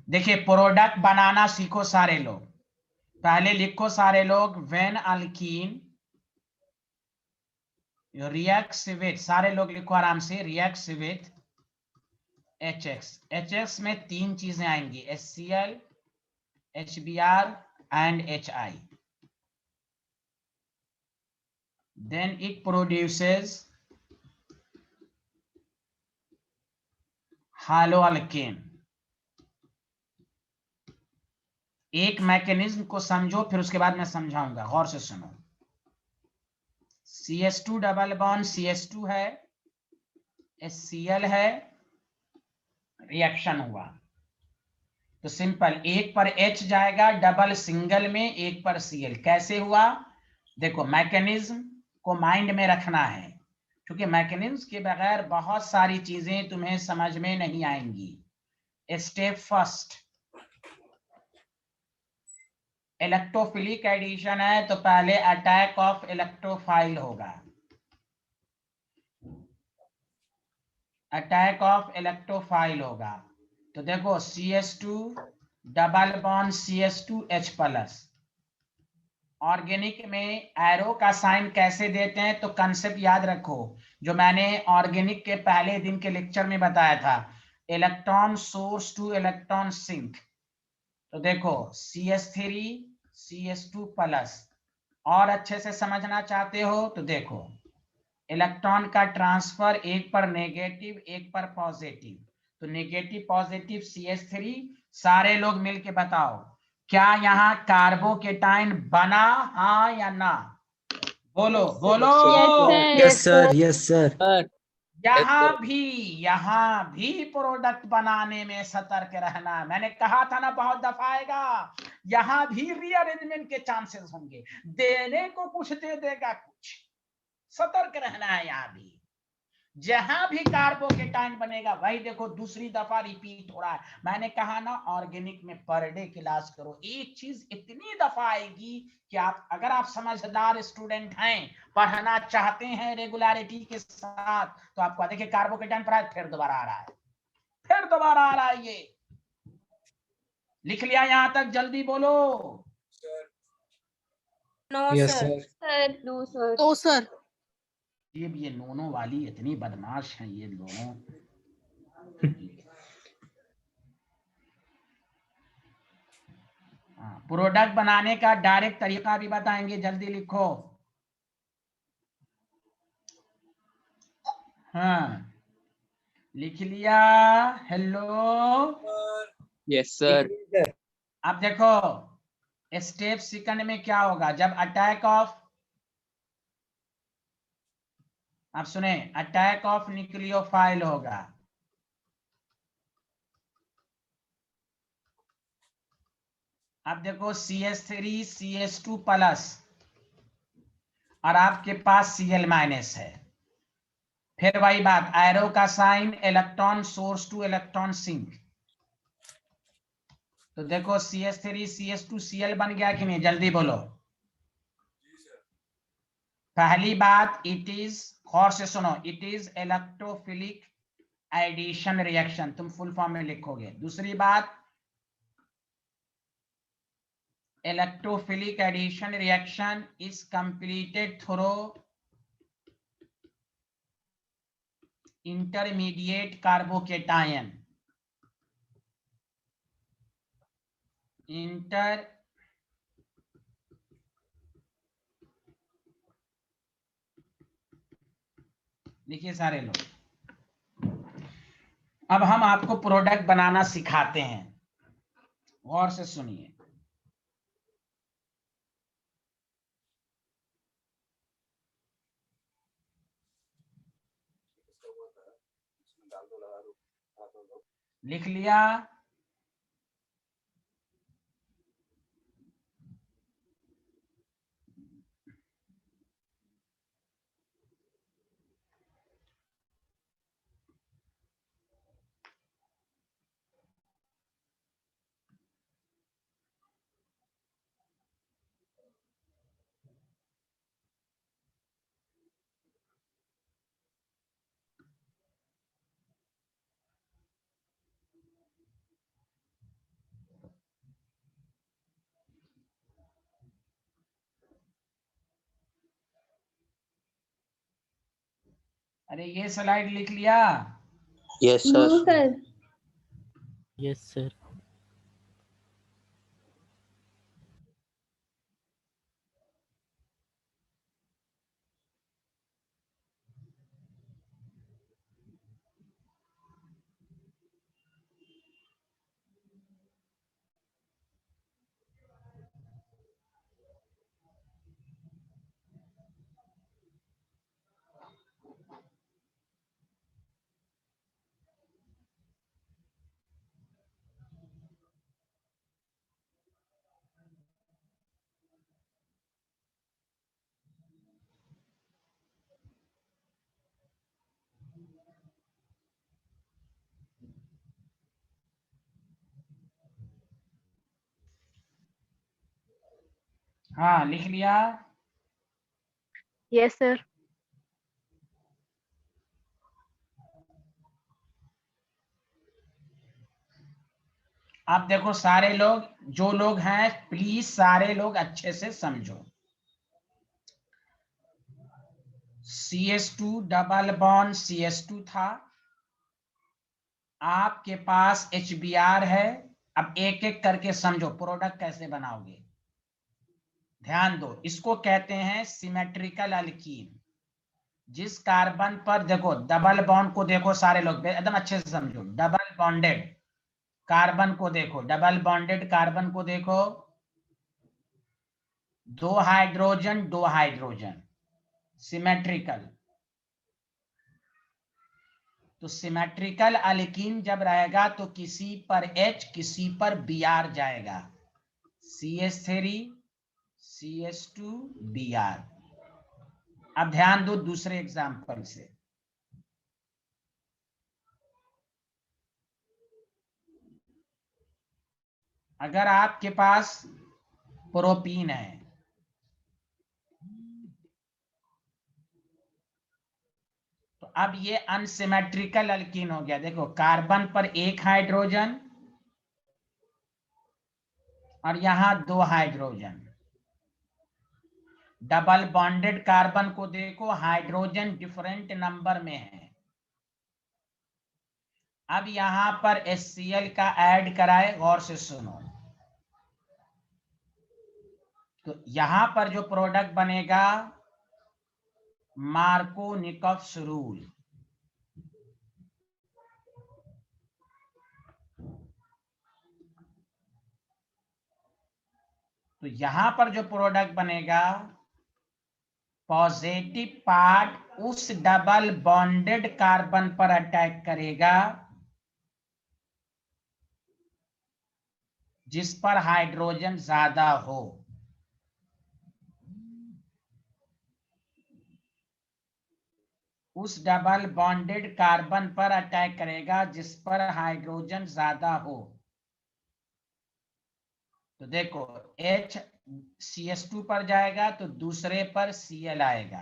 देखिए प्रोडक्ट बनाना सीखो सारे लोग। पहले लिखो सारे लोग, व्हेन अल्कीन रिएक्ट्स विद, सारे लोग लिखो आराम से, रिएक्ट्स विद HX। HX में तीन चीजें आएंगी, HCl, HBr and HI। Then it produces haloalkane। एक मैकेनिज्म को समझो, फिर उसके बाद मैं समझाऊंगा, गौर से सुनो। CH2 डबल बॉन्ड CH2 है, HCl है, रिएक्शन हुआ तो सिंपल, एक पर H जाएगा डबल सिंगल में, एक पर Cl। कैसे हुआ देखो, मैकेनिज्म को माइंड में रखना है, क्योंकि मैकेनिज्म के बगैर बहुत सारी चीजें तुम्हें समझ में नहीं आएंगी। स्टेप फर्स्ट, इलेक्ट्रोफिलिक एडिशन है तो पहले अटैक ऑफ इलेक्ट्रोफाइल होगा। अटैक ऑफ इलेक्ट्रोफाइल होगा तो देखो CH2 double bond CH2H plus. Organic में एरो का साइन कैसे देते हैं तो कंसेप्ट याद रखो, जो मैंने ऑर्गेनिक के पहले दिन के लेक्चर में बताया था, electron source to electron sink. तो देखो CH3 CH2 प्लस। और अच्छे से समझना चाहते हो तो देखो, इलेक्ट्रॉन का ट्रांसफर एक पर नेगेटिव एक पर पॉजिटिव, तो नेगेटिव पॉजिटिव CH3। सारे लोग मिलके बताओ, क्या यहाँ कार्बोकेटाइन बना, हाँ या ना? बोलो बोलो। Yes, sir. Yes, sir. यहाँ भी प्रोडक्ट बनाने में सतर्क रहना। मैंने कहा था ना बहुत दफा आएगा, यहाँ भी रीअरेंजमेंट के चांसेस होंगे, देने को कुछ दे देगा कुछ, सतर्क रहना है। यहाँ भी जहां भी कार्बोकेटाइन बनेगा, वही देखो दूसरी दफा रिपीट हो रहा है। मैंने कहा ना ऑर्गेनिक में पर डे क्लास करो, एक चीज इतनी दफा आएगी कि आप, अगर आप समझदार स्टूडेंट हैं, पढ़ना चाहते हैं रेगुलरिटी के साथ, तो आपको देखिए कार्बोकेटाइन पर फिर दोबारा आ रहा है, फिर दोबारा आ रहा है। ये लिख लिया यहां तक? जल्दी बोलो। No, Yes, sir. sir. Sir. No, sir. No, sir. ये नोनो वाली इतनी बदमाश हैं ये दोनों। हाँ प्रोडक्ट बनाने का डायरेक्ट तरीका भी बताएंगे, जल्दी लिखो। हाँ, लिख लिया। Hello, yes sir. अब देखो स्टेप सेकंड में क्या होगा जब अटैक ऑफ, आप सुने, अटैक ऑफ न्यूक्लियोफाइल होगा। अब देखो CH3 CH2 प्लस और आपके पास Cl माइनस है। फिर वही बात, एरो का sign, electron source to electron sink. तो देखो CH3 CH2 Cl बन गया कि नहीं, जल्दी बोलो। पहली बात, इट इज, गौर से सुनो, it is electrophilic addition reaction, तुम फुल फॉर्म में लिखोगे। दूसरी बात, electrophilic addition reaction is completed through intermediate carbocation, inter देखिए सारे लोग, अब हम आपको प्रोडक्ट बनाना सिखाते हैं, गौर से सुनिए। लिख लिया। अरे ये स्लाइड लिख लिया। Yes No, sir. sir. Yes sir. हाँ, लिख लिया। Yes, sir. आप देखो सारे लोग, जो लोग हैं प्लीज सारे लोग अच्छे से समझो। CH2 डबल बॉन्ड CH2 था, आपके पास HBr है। अब एक एक करके समझो प्रोडक्ट कैसे बनाओगे, ध्यान दो। इसको कहते हैं सिमेट्रिकल अल्कीन। जिस कार्बन पर देखो डबल बॉन्ड को देखो, सारे लोग एकदम अच्छे से समझो, डबल बॉन्डेड कार्बन को देखो, डबल बॉन्डेड कार्बन को देखो, दो हाइड्रोजन, सिमेट्रिकल। तो सिमेट्रिकल अल्कीन जब रहेगा तो किसी पर H किसी पर Br जाएगा, CH3 CH2 Br। अब ध्यान दो दूसरे एग्जांपल से। अगर आपके पास प्रोपीन है, तो अब ये अनसिमेट्रिकल अल्कीन हो गया। देखो कार्बन पर एक हाइड्रोजन और यहां दो हाइड्रोजन। डबल बॉन्डेड कार्बन को देखो, हाइड्रोजन डिफरेंट नंबर में है। अब यहां पर HCl का ऐड कराए, गौर से सुनो। तो यहां पर जो प्रोडक्ट बनेगा मार्कोनिकॉफ्स रूल। तो यहां पर जो प्रोडक्ट बनेगा, पॉजिटिव पार्ट उस डबल बॉन्डेड कार्बन पर अटैक करेगा जिस पर हाइड्रोजन ज्यादा हो। उस डबल बॉन्डेड कार्बन पर अटैक करेगा जिस पर हाइड्रोजन ज्यादा हो। तो देखो HCH2 पर जाएगा तो दूसरे पर Cl आएगा।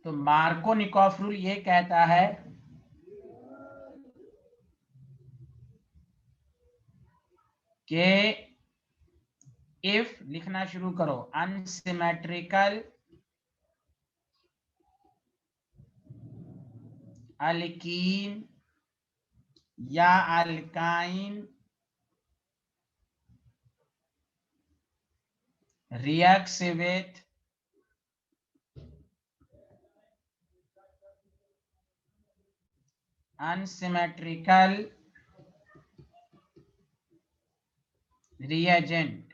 तो मार्कोनिकॉफ रूल ये कहता है कि इफ, लिखना शुरू करो, अनसिमेट्रिकल अल्कीन या alkyne reacts with unsymmetrical reagent।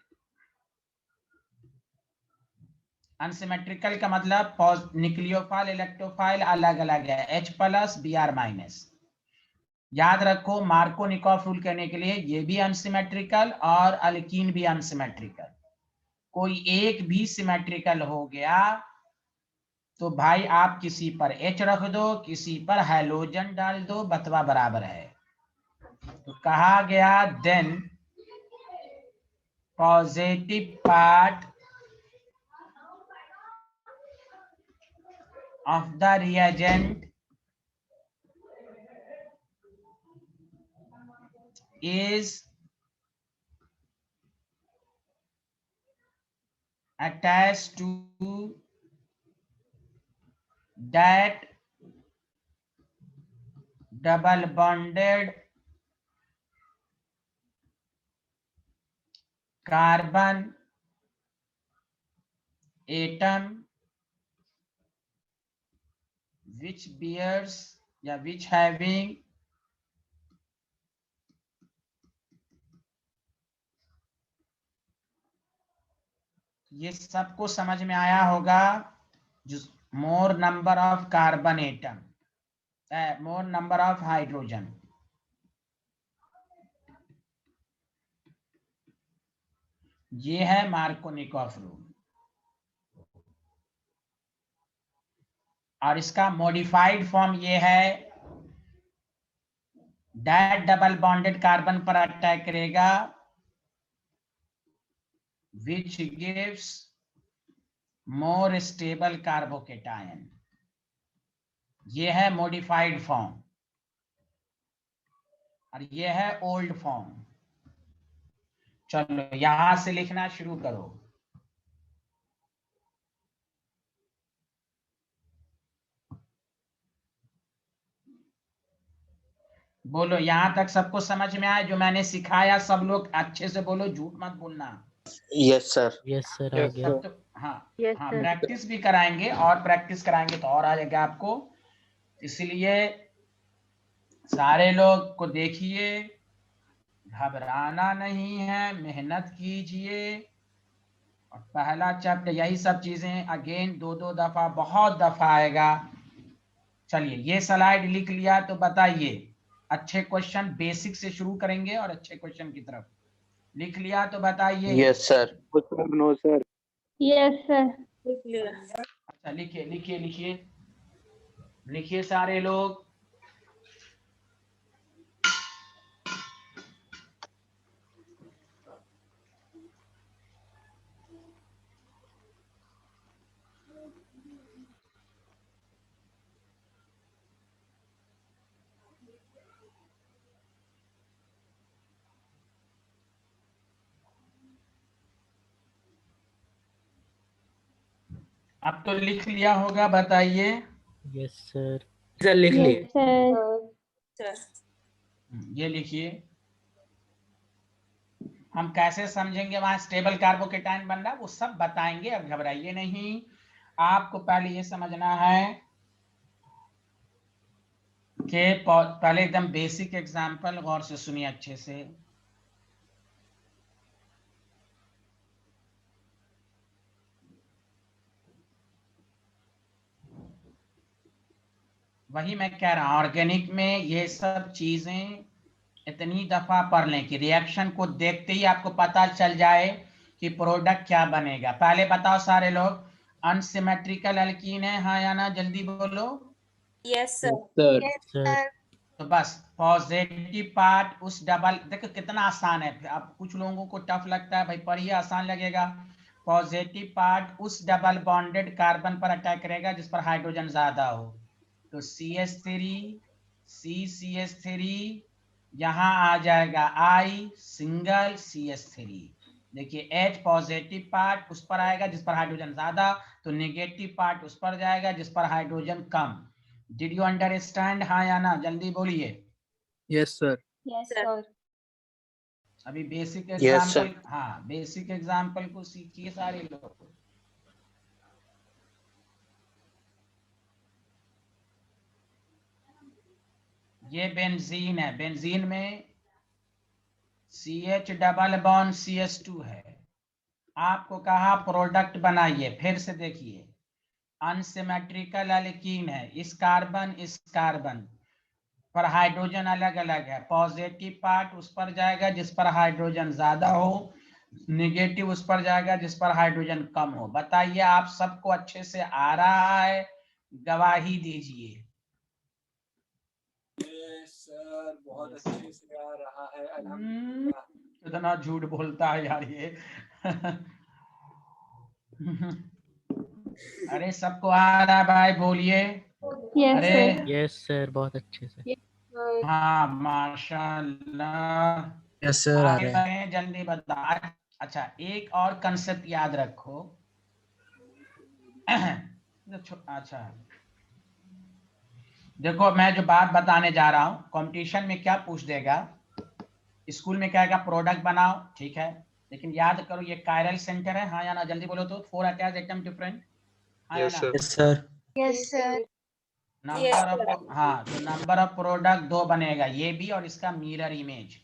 Unsymmetrical का मतलब न्यूक्लियोफाइल इलेक्ट्रोफाइल अलग अलग है, H+ Br-। याद रखो मार्कोनिकॉफ रूल कहने के लिए ये भी अनसिमेट्रिकल और अल्कीन भी अनसिमेट्रिकल। कोई एक भी सिमेट्रिकल हो गया तो भाई आप किसी पर H रख दो, किसी पर हैलोजन डाल दो, बतवा बराबर है। तो कहा गया then positive part of the reagent is attached to that double bonded carbon atom which bears या which having ये सबको समझ में आया होगा, जो मोर number of carbon atom, more number of hydrogen. ये है मार्कोनिकॉफ रूल। और इसका मॉडिफाइड फॉर्म ये है, दैट डबल बॉन्डेड कार्बन पर अटैक करेगा which gives more stable carbocation। ये है मॉडिफाइड फॉर्म और ये है ओल्ड फॉर्म। चलो यहां से लिखना शुरू करो। बोलो यहां तक सबको समझ में आया जो मैंने सिखाया? सब लोग अच्छे से बोलो, झूठ मत बोलना। Yes sir. यस सर आ गया। तो हाँ Yes, हाँ, sir. प्रैक्टिस भी कराएंगे और प्रैक्टिस कराएंगे तो और आ जाएगा आपको। इसलिए सारे लोग को देखिए, घबराना नहीं है, मेहनत कीजिए। और पहला चैप्टर यही सब चीजें अगेन 2-2 दफा, बहुत दफा आएगा। चलिए ये स्लाइड लिख लिया तो बताइए, अच्छे क्वेश्चन बेसिक से शुरू करेंगे और अच्छे क्वेश्चन की तरफ। लिख लिया तो बताइए। Yes sir. No sir. Yes, sir. अच्छा लिखिए लिखिए लिखिए लिखिए सारे लोग। अब तो लिख लिया होगा, बताइए। Yes sir. सर लिख लिए। Yes, sir. ये लिखिए। हम कैसे समझेंगे वहां स्टेबल कार्बोकेटाइन बन रहा है, वो सब बताएंगे, अब घबराइए नहीं। आपको पहले ये समझना है कि पहले एकदम बेसिक एग्जांपल गौर से सुनिए अच्छे से। वही मैं कह रहा हूं, ऑर्गेनिक में ये सब चीजें इतनी दफा पढ़ लें कि रिएक्शन को देखते ही आपको पता चल जाए कि प्रोडक्ट क्या बनेगा। पहले बताओ सारे लोग, अनसिमेट्रिकल एल्कीन है हाँ या ना, जल्दी बोलो। Yes, sir. Sir. Yes, Sir. sir. तो बस पॉजिटिव पार्ट उस डबल, देखो कितना आसान है, अब कुछ लोगों को टफ लगता है, भाई पढ़िए आसान लगेगा। पॉजिटिव पार्ट उस डबल बॉन्डेड कार्बन पर अटैक करेगा जिस पर हाइड्रोजन ज्यादा हो। तो CH3 CCH3, यहाँ आ जाएगा I सिंगल CH3। देखिए H पॉजिटिव पार्ट उस पर आएगा जिस पर हाइड्रोजन ज्यादा, तो नेगेटिव पार्ट उस पर जाएगा जिस पर hydrogen come. Did you understand हाँ या ना, जल्दी बोलिए। Yes, sir. Yes, Sir. sir. अभी बेसिक Yes, sir. एग्जांपल, हाँ बेसिक एग्जांपल को सीखिए सारे लोग। ये बेंजीन है, बेंजीन में CH डबल बॉन्ड CH2 है। आपको कहा प्रोडक्ट बनाइए, फिर से देखिए अनसिमेट्रिकल एल्कीन है, इस कार्बन पर हाइड्रोजन अलग अलग है। पॉजिटिव पार्ट उस पर जाएगा जिस पर हाइड्रोजन ज्यादा हो, निगेटिव उस पर जाएगा जिस पर हाइड्रोजन कम हो। बताइए आप सबको अच्छे से आ रहा है, गवाही दीजिए। सर बहुत अच्छे से आ रहा है, अल्हम्दुलिल्लाह। कितना झूठ बोलता है यार ये। अरे सबको आ रहा है भाई, बोलिए। Yes, अरे sir. Yes, sir. बहुत अच्छे से. Yes, sir. हाँ माशाल्लाह। यस सर, आ आगे रहे हैं। बढ़े, जल्दी बता। अच्छा एक और कंसेप्ट याद रखो। अच्छा देखो, मैं जो बात बताने जा रहा हूँ, कंपटीशन में क्या पूछ देगा, स्कूल में कहेगा प्रोडक्ट बनाओ, ठीक है, लेकिन याद करो ये कायरल सेंटर है हाँ या ना, जल्दी बोलो तो। 4 अटैच एटम डिफरेंट, हाँ या Yes, ना। sir. Yes sir. Yes, sir. Yes, number sir. Of, हाँ तो नंबर ऑफ प्रोडक्ट 2 बनेगा, ये भी और इसका मिरर इमेज।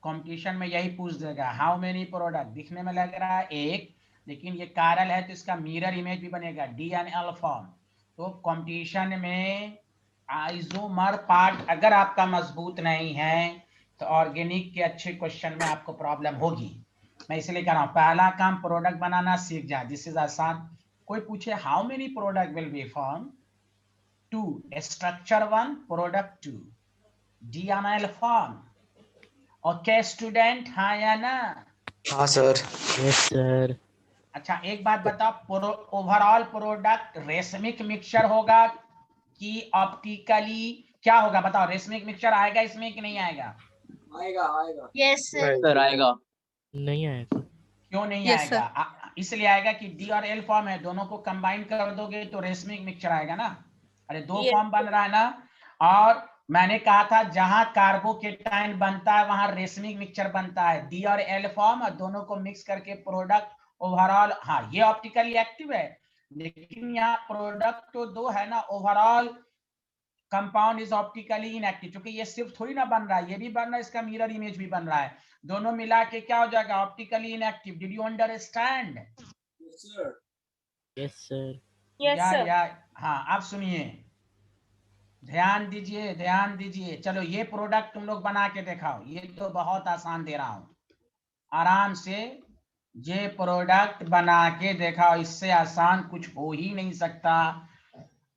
कंपटीशन में यही पूछ देगा, हाउ मेनी प्रोडक्ट, दिखने में लग रहा है एक, लेकिन ये कायरल है तो इसका मिरर इमेज भी बनेगा DNL फॉर्म। तो कंपटीशन में आइसोमर पार्ट अगर आपका मजबूत नहीं है तो ऑर्गेनिक के अच्छे क्वेश्चन में आपको प्रॉब्लम होगी। मैं इसलिए कह रहा हूँ पहला काम प्रोडक्ट बनाना सीख जाए, दिस इज आसान। कोई पूछे how many product will be form, 2 structure 1 product 2 DNL form। Okay student हाँ या ना। हाँ सर। Yes, sir. अच्छा एक बात बताओ, ओवरऑल प्रोडक्ट रेशमिक मिक्सचर होगा कि ऑप्टिकली क्या होगा, बताओ। रेशमिक मिक्सचर आएगा इसमें कि नहीं आएगा? आएगा आएगा। Yes, sir. Sir, आएगा. नहीं आएगा. क्यों नहीं Yes, आएगा? इसलिए आएगा कि D और L फॉर्म है, दोनों को कंबाइन कर दोगे तो रेशमिक मिक्सचर आएगा ना। अरे दो Yes. फॉर्म बन रहा है ना। और मैंने कहा था जहां कार्बोकेटाइन बनता है वहां रेशमिक मिक्सचर बनता है, D और L फॉर्म, और दोनों को मिक्स करके प्रोडक्ट ओवरऑल। हाँ ये ऑप्टिकली एक्टिव है, लेकिन यहाँ प्रोडक्ट तो दो है ना। Overall compound is optically inactive, क्योंकि ये सिर्फ थोड़ी ना बन रहा है, ये भी बन रहा है, इसका मिरर इमेज भी बन रहा है, दोनों मिला के क्या हो जाएगा, optically inactive. Did you understand? Yes, sir. Yes, sir. Yes, sir. या हाँ आप सुनिए, ध्यान दीजिए ध्यान दीजिए। चलो ये प्रोडक्ट तुम लोग बना के दिखाओ, ये तो बहुत आसान दे रहा हूं, आराम से ये प्रोडक्ट बना के दिखाओ, इससे आसान कुछ हो ही नहीं सकता।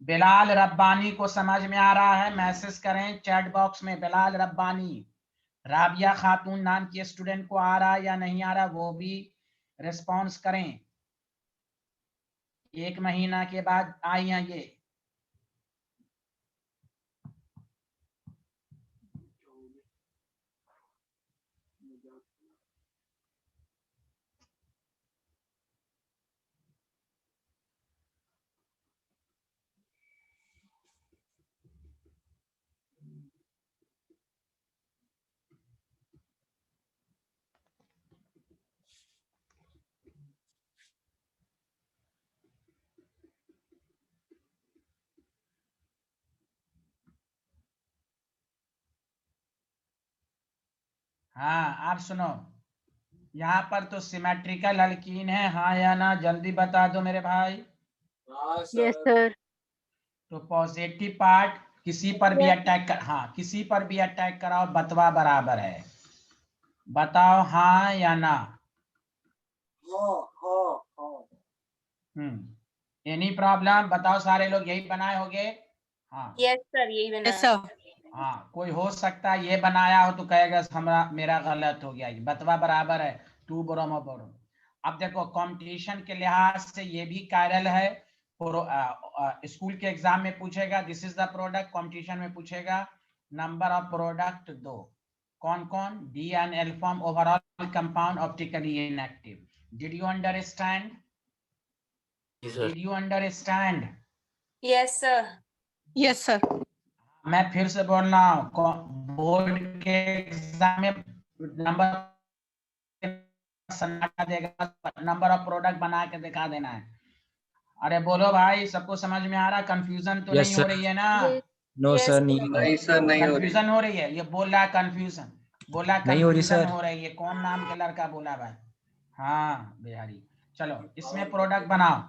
बिलाल रब्बानी को समझ में आ रहा है? मैसेज करें चैट बॉक्स में, बिलाल रब्बानी। राबिया खातून नाम की स्टूडेंट को आ रहा है या नहीं आ रहा, वो भी रिस्पॉन्स करें। 1 महीना के बाद आई हैं ये। हाँ आप सुनो, यहाँ पर तो सिमेट्रिकल अल्कीन है, हाँ या ना जल्दी बता दो मेरे भाई। हाँ Yes, सर। sir. तो पॉजिटिव पार्ट किसी पर भी अटैक कर, हाँ किसी पर भी अटैक कराओ बतवा बराबर है। बताओ हाँ या ना। हाँ हाँ हाँ। Any problem? बताओ सारे लोग यही बनाए होगे? हाँ यस सर, यही बना। Yes, sir. हाँ, कोई हो सकता है ये बनाया हो तो कहेगा हमारा मेरा गलत हो गया, ये बतवा बराबर है, टू ब्रोमो बोरो। अब देखो कंपटीशन के लिहाज से ये भी कायरल है, स्कूल के एग्जाम में पूछेगा this is the product, competition में पूछेगा नंबर ऑफ प्रोडक्ट दो, कौन कौन, D and L form overall compound optically inactive. Did you understand? Did you understand? Yes sir. Yes, sir. मैं फिर से बोल रहा हूँ, बोर्ड के एग्जाम में नंबर सन्नाटा देगा, नंबर ऑफ प्रोडक्ट बना के दिखा देना है। अरे बोलो भाई, सबको समझ में आ रहा? कंफ्यूजन तो Yes, नहीं sir. हो रही है ना? No Yes, sir sir. नहीं नहीं सर, नहीं हो रही। कंफ्यूजन हो रही है, ये बोल रहा है कंफ्यूजन, बोला नहीं हो रही, कंफ्यूजन सर। हो रही है। कौन नाम के लड़का बोला भाई? हाँ बिहारी। चलो इसमें प्रोडक्ट बनाओ,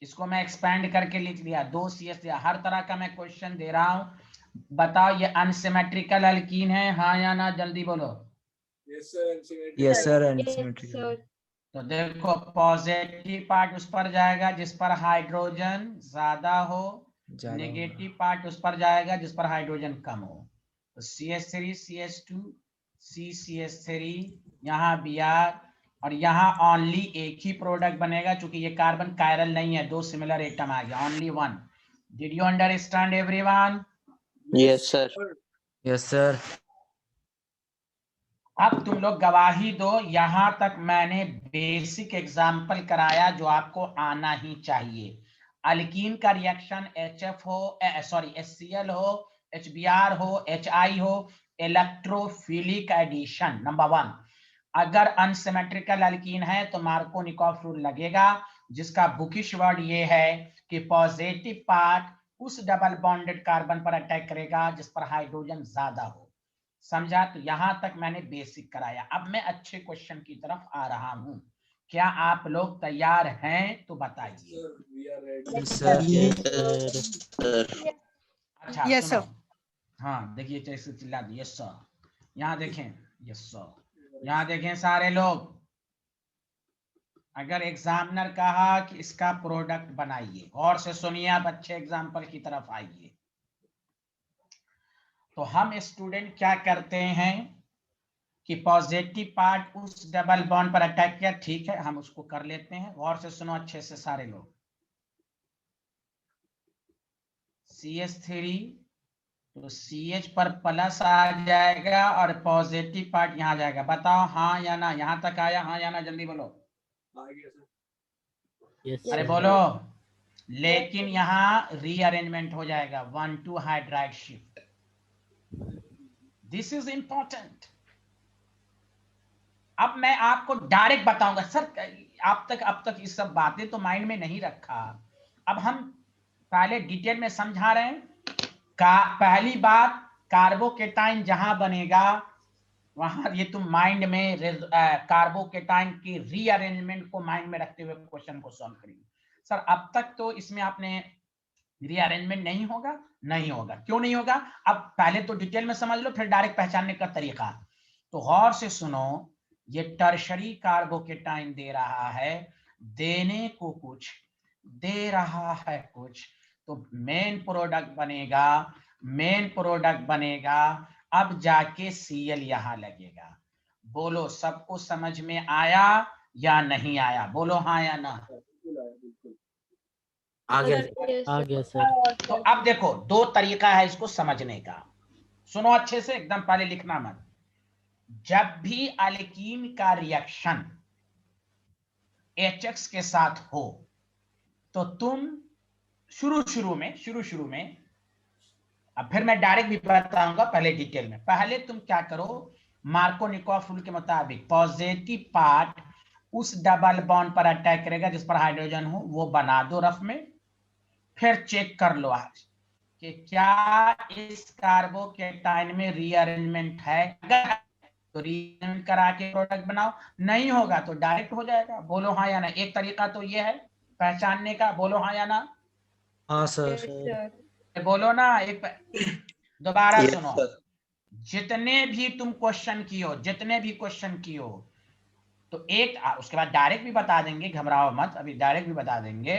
इसको मैं एक्सपेंड करके लिख दिया, 2 CS दिया। हर तरह का मैं क्वेश्चन दे रहा हूं। बताओ ये अनसिमेट्रिकल अल्कीन है, हाँ या ना जल्दी बोलो। Yes sir. Yes sir and Yes, symmetrical. sir. तो देखो पॉजिटिव पार्ट उस पर जाएगा जिस पर हाइड्रोजन ज्यादा हो, नेगेटिव पार्ट उस पर जाएगा जिस पर हाइड्रोजन कम हो। तो CH3 CH2 CCH3, यहाँ Br, और यहाँ ओनली एक ही प्रोडक्ट बनेगा क्योंकि ये कार्बन कायरल नहीं है, 2 सिमिलर एटम आ गया, only one. Did you understand everyone? Yes sir. Yes sir. अब तुम लोग गवाही दो, यहां तक मैंने बेसिक एग्जांपल कराया जो आपको आना ही चाहिए। अल्कीन का रिएक्शन HF हो, सॉरी HCl हो, HBr हो, HI हो, इलेक्ट्रोफिलिक एडिशन नंबर 1। अगर अनसिमेट्रिकल अल्कीन है तो मार्कोनिकॉफ रूल लगेगा, जिसका बुकिश वर्ड ये है कि पॉजिटिव पार्ट उस डबल बॉन्डेड कार्बन पर अटैक करेगा जिस पर हाइड्रोजन ज्यादा हो। समझा? तो यहां तक मैंने बेसिक कराया। अब मैं अच्छे क्वेश्चन की तरफ आ रहा हूं, क्या आप लोग तैयार हैं? तो बताइए। We are ready. Yes sir. Sir. अच्छा Yes, सुनो, sir. हाँ देखिए कैसे चिल्ला दिए, यस सर। यहाँ देखें, यस सर। यहाँ देखें सारे लोग, अगर एग्जामिनर कहा कि इसका प्रोडक्ट बनाइए, और से सुनिए, आप अच्छे एग्जाम्पल की तरफ आइए। तो हम स्टूडेंट क्या करते हैं कि पॉजिटिव पार्ट उस डबल बॉन्ड पर अटैक किया, ठीक है हम उसको कर लेते हैं। गौर से सुनो अच्छे से सारे लोग, CH3 तो CH पर प्लस आ जाएगा और पॉजिटिव पार्ट यहाँ जाएगा। बताओ हाँ या ना, यहाँ तक आया? हाँ या ना जल्दी बोलो। आ गया सर। Yes, अरे sir. बोलो। लेकिन यहाँ रीअरेंजमेंट हो जाएगा, 1,2 hydride shift. This is important. अब मैं आपको डायरेक्ट बताऊंगा सर, अब तक ये सब बातें तो माइंड में नहीं रखा। अब हम पहले डिटेल में समझा रहे हैं। पहली बात, कार्बोकेटाइन जहां बनेगा वहां ये तुम माइंड में कार्बोकेटाइन की रीअरेंजमेंट को माइंड में रखते हुए क्वेश्चन को सॉल्व करेंगे। सर अब तक तो इसमें आपने रीअरेंजमेंट नहीं होगा, नहीं होगा, क्यों नहीं होगा? अब पहले तो डिटेल में समझ लो, फिर डायरेक्ट पहचानने का तरीका। तो गौर से सुनो, ये टर्शरी कार्बोकेटाइन दे रहा है, देने को कुछ, दे रहा है कुछ, तो मेन प्रोडक्ट बनेगा, मेन प्रोडक्ट बनेगा। अब जाके Cl यहां लगेगा। बोलो सबको समझ में आया या नहीं आया? बोलो हाँ या ना। बिल्कुल आया, बिल्कुल। आ गया। Yes, आ sir. गया सर। तो अब देखो, 2 तरीका है इसको समझने का, सुनो अच्छे से, एकदम पहले लिखना मत। जब भी अल्कीन का रिएक्शन HX के साथ हो तो तुम शुरू में, अब फिर मैं डायरेक्ट भी बताऊंगा, पहले डिटेल में, पहले तुम क्या करो, मार्कोनिकॉफ रूल के मुताबिक पॉजिटिव पार्ट उस डबल बॉन्ड पर अटैक करेगा जिस पर हाइड्रोजन हो, वो बना दो रफ में। फिर चेक कर लो आज कि क्या इस कार्बोकेटाइन में रीअरेंजमेंट है, अगर है तो रीअरेंजमेंट करा के प्रोडक्ट बनाओ, नहीं होगा तो डायरेक्ट हो जाएगा। बोलो हाँ या ना। एक तरीका तो ये है पहचानने का, बोलो हाँ या ना। हाँ सर। sir. बोलो ना। दोबारा Yes, सुनो, sir. जितने भी तुम क्वेश्चन किए, जितने भी क्वेश्चन किए तो एक उसके बाद डायरेक्ट भी बता देंगे, घबराओ मत, अभी डायरेक्ट भी बता देंगे।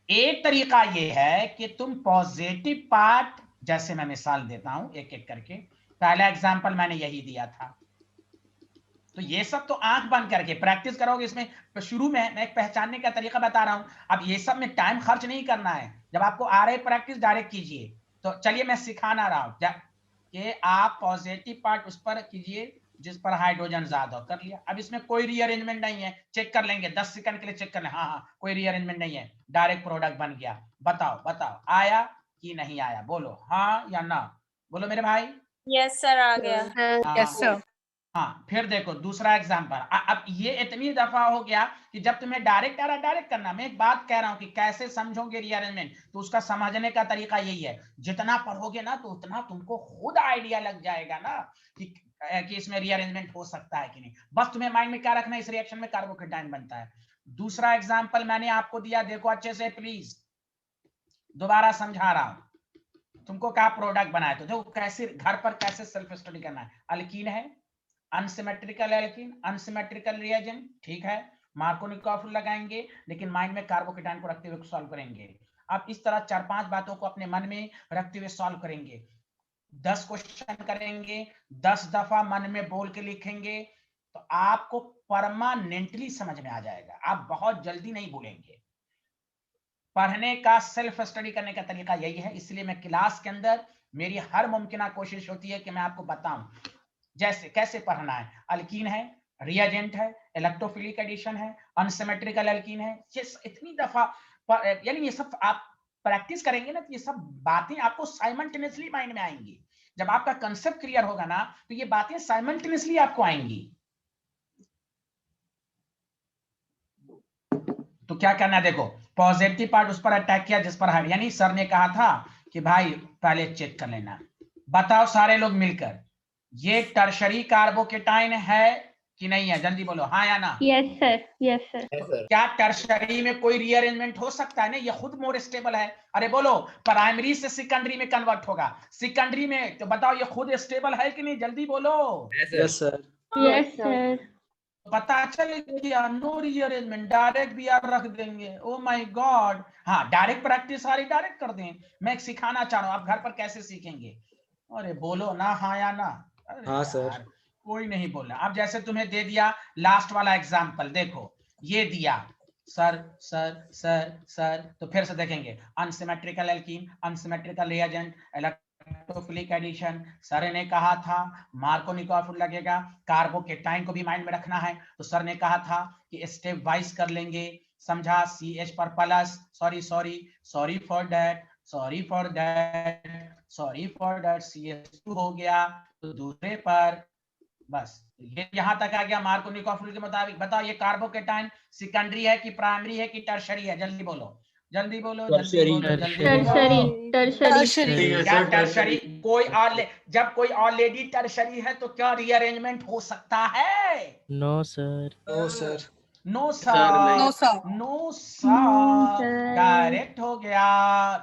एक तरीका ये है कि तुम पॉजिटिव पार्ट, जैसे मैं मिसाल देता हूं एक एक करके, पहला एग्जांपल मैंने यही दिया था, तो ये सब तो आंख बंद करके प्रैक्टिस करोगे। इसमें तो शुरू में मैं एक पहचानने का तरीका बता रहा हूं, अब ये सब में टाइम खर्च नहीं करना है, जब आपको आ रहे प्रैक्टिस डायरेक्ट कीजिए। तो चलिए मैं सिखाना रहा हूं कि आप पॉजिटिव पार्ट उस पर कीजिए जिस पर हाइड्रोजन ज्यादा हो, कर लिया। अब इसमें कोई रीअरेंजमेंट नहीं है, चेक कर लेंगे 10 सेकंड के लिए, चेक कर लें, हाँ हाँ कोई रीअरेंजमेंट नहीं है, डायरेक्ट प्रोडक्ट बन गया। बताओ बताओ आया कि नहीं आया, बोलो हाँ या ना, बोलो मेरे भाई। Yes, sir. आ गया. Yes, sir. हाँ फिर देखो दूसरा एग्जांपल। अब ये इतनी दफा हो गया कि जब तुम्हें डायरेक्ट आ रहा है डायरेक्ट करना। मैं एक बात कह रहा हूं कि कैसे समझोगे रीअरेंजमेंट, तो उसका समझने का तरीका यही है, जितना पढ़ोगे ना तो उतना तुमको खुद आइडिया लग जाएगा ना कि इसमें रीअरेंजमेंट हो सकता है कि नहीं। बस तुम्हें माइंड में क्या रखना है, इस रिएक्शन में कार्बोकेटाइन बनता है। दूसरा एग्जाम्पल मैंने आपको दिया, देखो अच्छे से प्लीज, दोबारा समझा रहा हूं तुमको क्या प्रोडक्ट बनाए। तो देखो कैसे घर पर कैसे सेल्फ स्टडी करना है। अल्कीन है, अनसिमेट्रिकल एल्कीन, अनसिमेट्रिकल रिएजेंट, ठीक है, मार्कोनिकॉफ लगाएंगे, लेकिन माइंड में कार्बोकेटाइन को रखते हुए सॉल्व करेंगे। आप इस तरह 4-5 बातों को अपने मन में रखते हुए सॉल्व करेंगे, 10 क्वेश्चन करेंगे, 10 दफा मन में बोल के लिखेंगे, तो आपको परमानेंटली समझ में आ जाएगा, आप बहुत जल्दी नहीं भूलेंगे। पढ़ने का, सेल्फ स्टडी करने का तरीका यही है, इसलिए मैं क्लास के अंदर मेरी हर मुमकिन कोशिश होती है कि मैं आपको बताऊं जैसे कैसे पढ़ना है। अल्कीन है, रिएजेंट है, इलेक्ट्रोफिलिक एडिशन है, अनसिमेट्रिकल एल्कीन है, ये इतनी दफा यानी ये सब आप प्रैक्टिस करेंगे ना तो ये सब बातें आपको साइमल्टेनियसली माइंड में आएंगी। जब आपका कंसेप्ट क्लियर होगा ना तो ये बातें साइमल्टेनियसली आपको आएंगी। तो क्या करना है, देखो पॉजिटिव पार्ट उस पर अटैक किया जिस पर हाइड, यानी सर ने कहा था कि भाई पहले चेक कर लेना। बताओ सारे लोग मिलकर, ये टर्शरी कार्बोकेटाइन है कि नहीं है, जल्दी बोलो हाँ या ना। Yes, sir. Yes, sir. क्या टर्शरी में कोई रीअरेंजमेंट हो सकता है? नहीं, ये खुद मोर स्टेबल है। अरे बोलो, प्राइमरी से सेकेंडरी में कन्वर्ट होगा, सेकेंडरी में, तो बताओ ये खुद स्टेबल है कि नहीं, जल्दी बोलो। Yes sir. Yes, sir. पता चले कि नो रीअरेंजमेंट, डायरेक्ट भी आप रख देंगे। Oh my God. हाँ डायरेक्ट प्रैक्टिस सारी डायरेक्ट कर दें। मैं सिखाना चाह रहा हूँ, आप घर पर कैसे सीखेंगे। अरे बोलो ना हाँ या ना। अरे हाँ सर। यार, कोई नहीं बोलना। अब जैसे तुम्हें दे दिया लास्ट वाला एग्जांपल, देखो ये दिया सर सर सर सर, तो फिर से देखेंगे unsymmetrical alkene, unsymmetrical reagent, electrophilic addition. Sir ने कहा था मार्कोनिकॉफ लगेगा, कार्बोकेटाइन को भी माइंड में रखना है, तो सर ने कहा था कि स्टेप वाइज कर लेंगे, समझा। CH पर plus, sorry sorry sorry for that, sorry for that, sorry for that, CH2 हो गया, तो दूसरे पर बस ये यहां तक आ गया मार्कोनिकॉफ रूल के मुताबिक। बताओ ये कार्बोकेटाइन सेकेंडरी है कि प्राइमरी है कि टर्शरी है, जल्दी बोलो जल्दी बोलो जल्दी बोलो जल्दी बोलो। Tertiary. क्या टर्शरी? कोई जब कोई ऑलरेडी टर्शरी है तो क्या रीअरेंजमेंट हो सकता है? No sir. No sir. No Sir, नहीं। Sir, no No, sir, sir. Direct हो गया।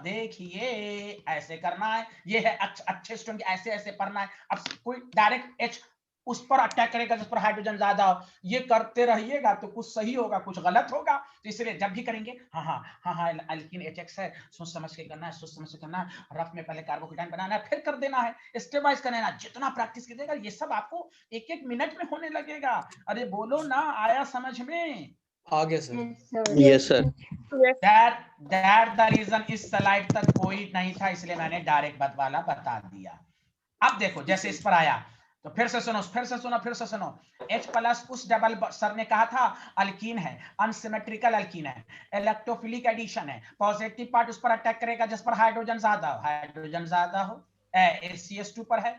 देखिए ऐसे करना है, ये है अच्छे स्टूडेंट, ऐसे ऐसे पढ़ना है। अब कोई डायरेक्ट H उस पर अटैक करेगा जिस पर हाइड्रोजन ज्यादा हो, ये करते रहिएगा तो कुछ सही होगा कुछ गलत होगा। तो इसलिए जब भी करेंगे हाँ हाँ हाँ हाँ अल्कीन HX है, सोच समझ के करना है, सोच समझ के करना है, रफ में पहले कार्बोकेटाइन बनाना है फिर कर देना है, स्टेप वाइज करना है। जितना प्रैक्टिस कीजिएगा ये सब आपको एक एक मिनट में होने लगेगा। अरे बोलो ना, आया समझ में? आगे sir. Yes, sir. That the reason इस स्लाइड तक कोई नहीं था, इसलिए मैंने डायरेक्ट बात वाला बता दिया। अब देखो जैसे इस पर आया तो फिर से सुनो फिर से सुनो फिर से सुनो। H प्लस उस डबल, सर ने कहा था अल्कीन है, अनसिमेट्रिकल अल्कीन है, इलेक्ट्रोफिलिक एडिशन है, पॉजिटिव पार्ट उस पर अटैक करेगा जिस पर हाइड्रोजन ज्यादा हो, CH2 पर है।